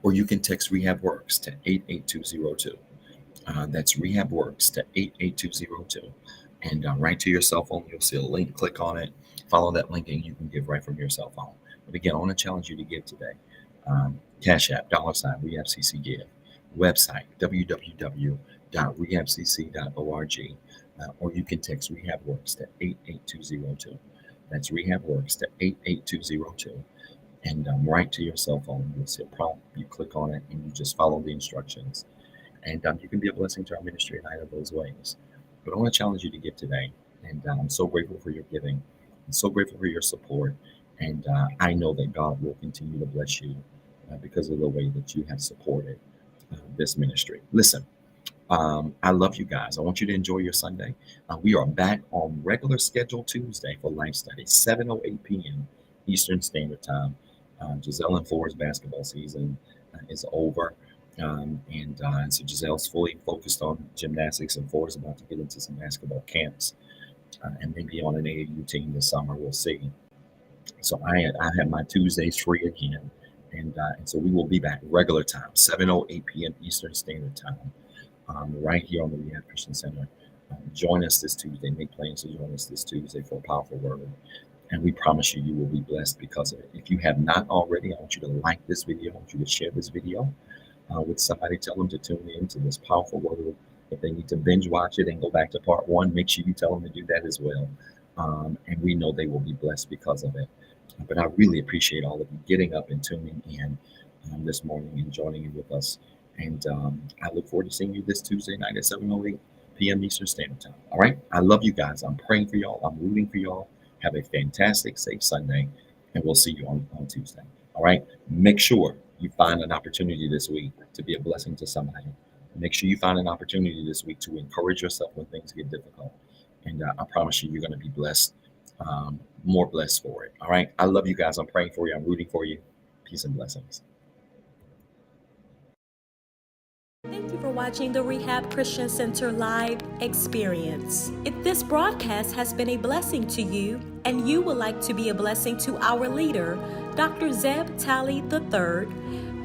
Or you can text REHABWORKS to 88202. That's REHABWORKS to 88202. And right to your cell phone, you'll see a link. Click on it, follow that link, and you can give right from your cell phone. But again, I want to challenge you to give today. Cash App, $REHABCCGIVE. Website, www.rehabcc.org. Or you can text REHABWORKS to 88202. That's REHABWORKS to 88202. And right to your cell phone, you'll see a prompt. You click on it, and you just follow the instructions. And you can be a blessing to our ministry in either of those ways. But I want to challenge you to give today. And I'm so grateful for your giving. I'm so grateful for your support. And I know that God will continue to bless you because of the way that you have supported this ministry. Listen, I love you guys. I want you to enjoy your Sunday. We are back on regular schedule Tuesday for Life Study, 7:08 p.m. Eastern Standard Time. Giselle and Ford's basketball season is over. And so Giselle's fully focused on gymnastics, and Ford's about to get into some basketball camps and maybe on an AAU team this summer. We'll see. So I have my Tuesdays free again. And so we will be back regular time, 7:08 p.m. Eastern Standard Time. right here on the Rehab Christian Center. Join us this Tuesday. Make plans to join us this Tuesday for a powerful word. And we promise you, you will be blessed because of it. If you have not already, I want you to like this video. I want you to share this video with somebody. Tell them to tune in to this powerful word. If they need to binge watch it and go back to part one, make sure you tell them to do that as well. And we know they will be blessed because of it. But I really appreciate all of you getting up and tuning in this morning and joining in with us. And I look forward to seeing you this Tuesday night at 7:08 p.m. Eastern Standard Time. All right. I love you guys. I'm praying for y'all. I'm rooting for y'all. Have a fantastic, safe Sunday. And we'll see you on Tuesday. All right. Make sure you find an opportunity this week to be a blessing to somebody. Make sure you find an opportunity this week to encourage yourself when things get difficult. And I promise you, you're going to be blessed, more blessed for it. All right. I love you guys. I'm praying for you. I'm rooting for you. Peace and blessings. Thank you for watching the Rehab Christian Center live experience. If this broadcast has been a blessing to you and you would like to be a blessing to our leader, Dr. Zeb Talley III,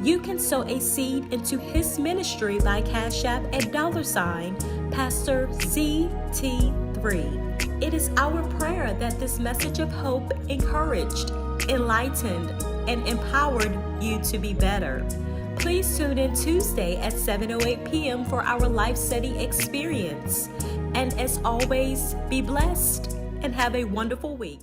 you can sow a seed into his ministry by CashAPP at $ Pastor ZT3. It is our prayer that this message of hope encouraged, enlightened, and empowered you to be better. Please tune in Tuesday at 7:08 p.m. for our life study experience. And as always, be blessed and have a wonderful week.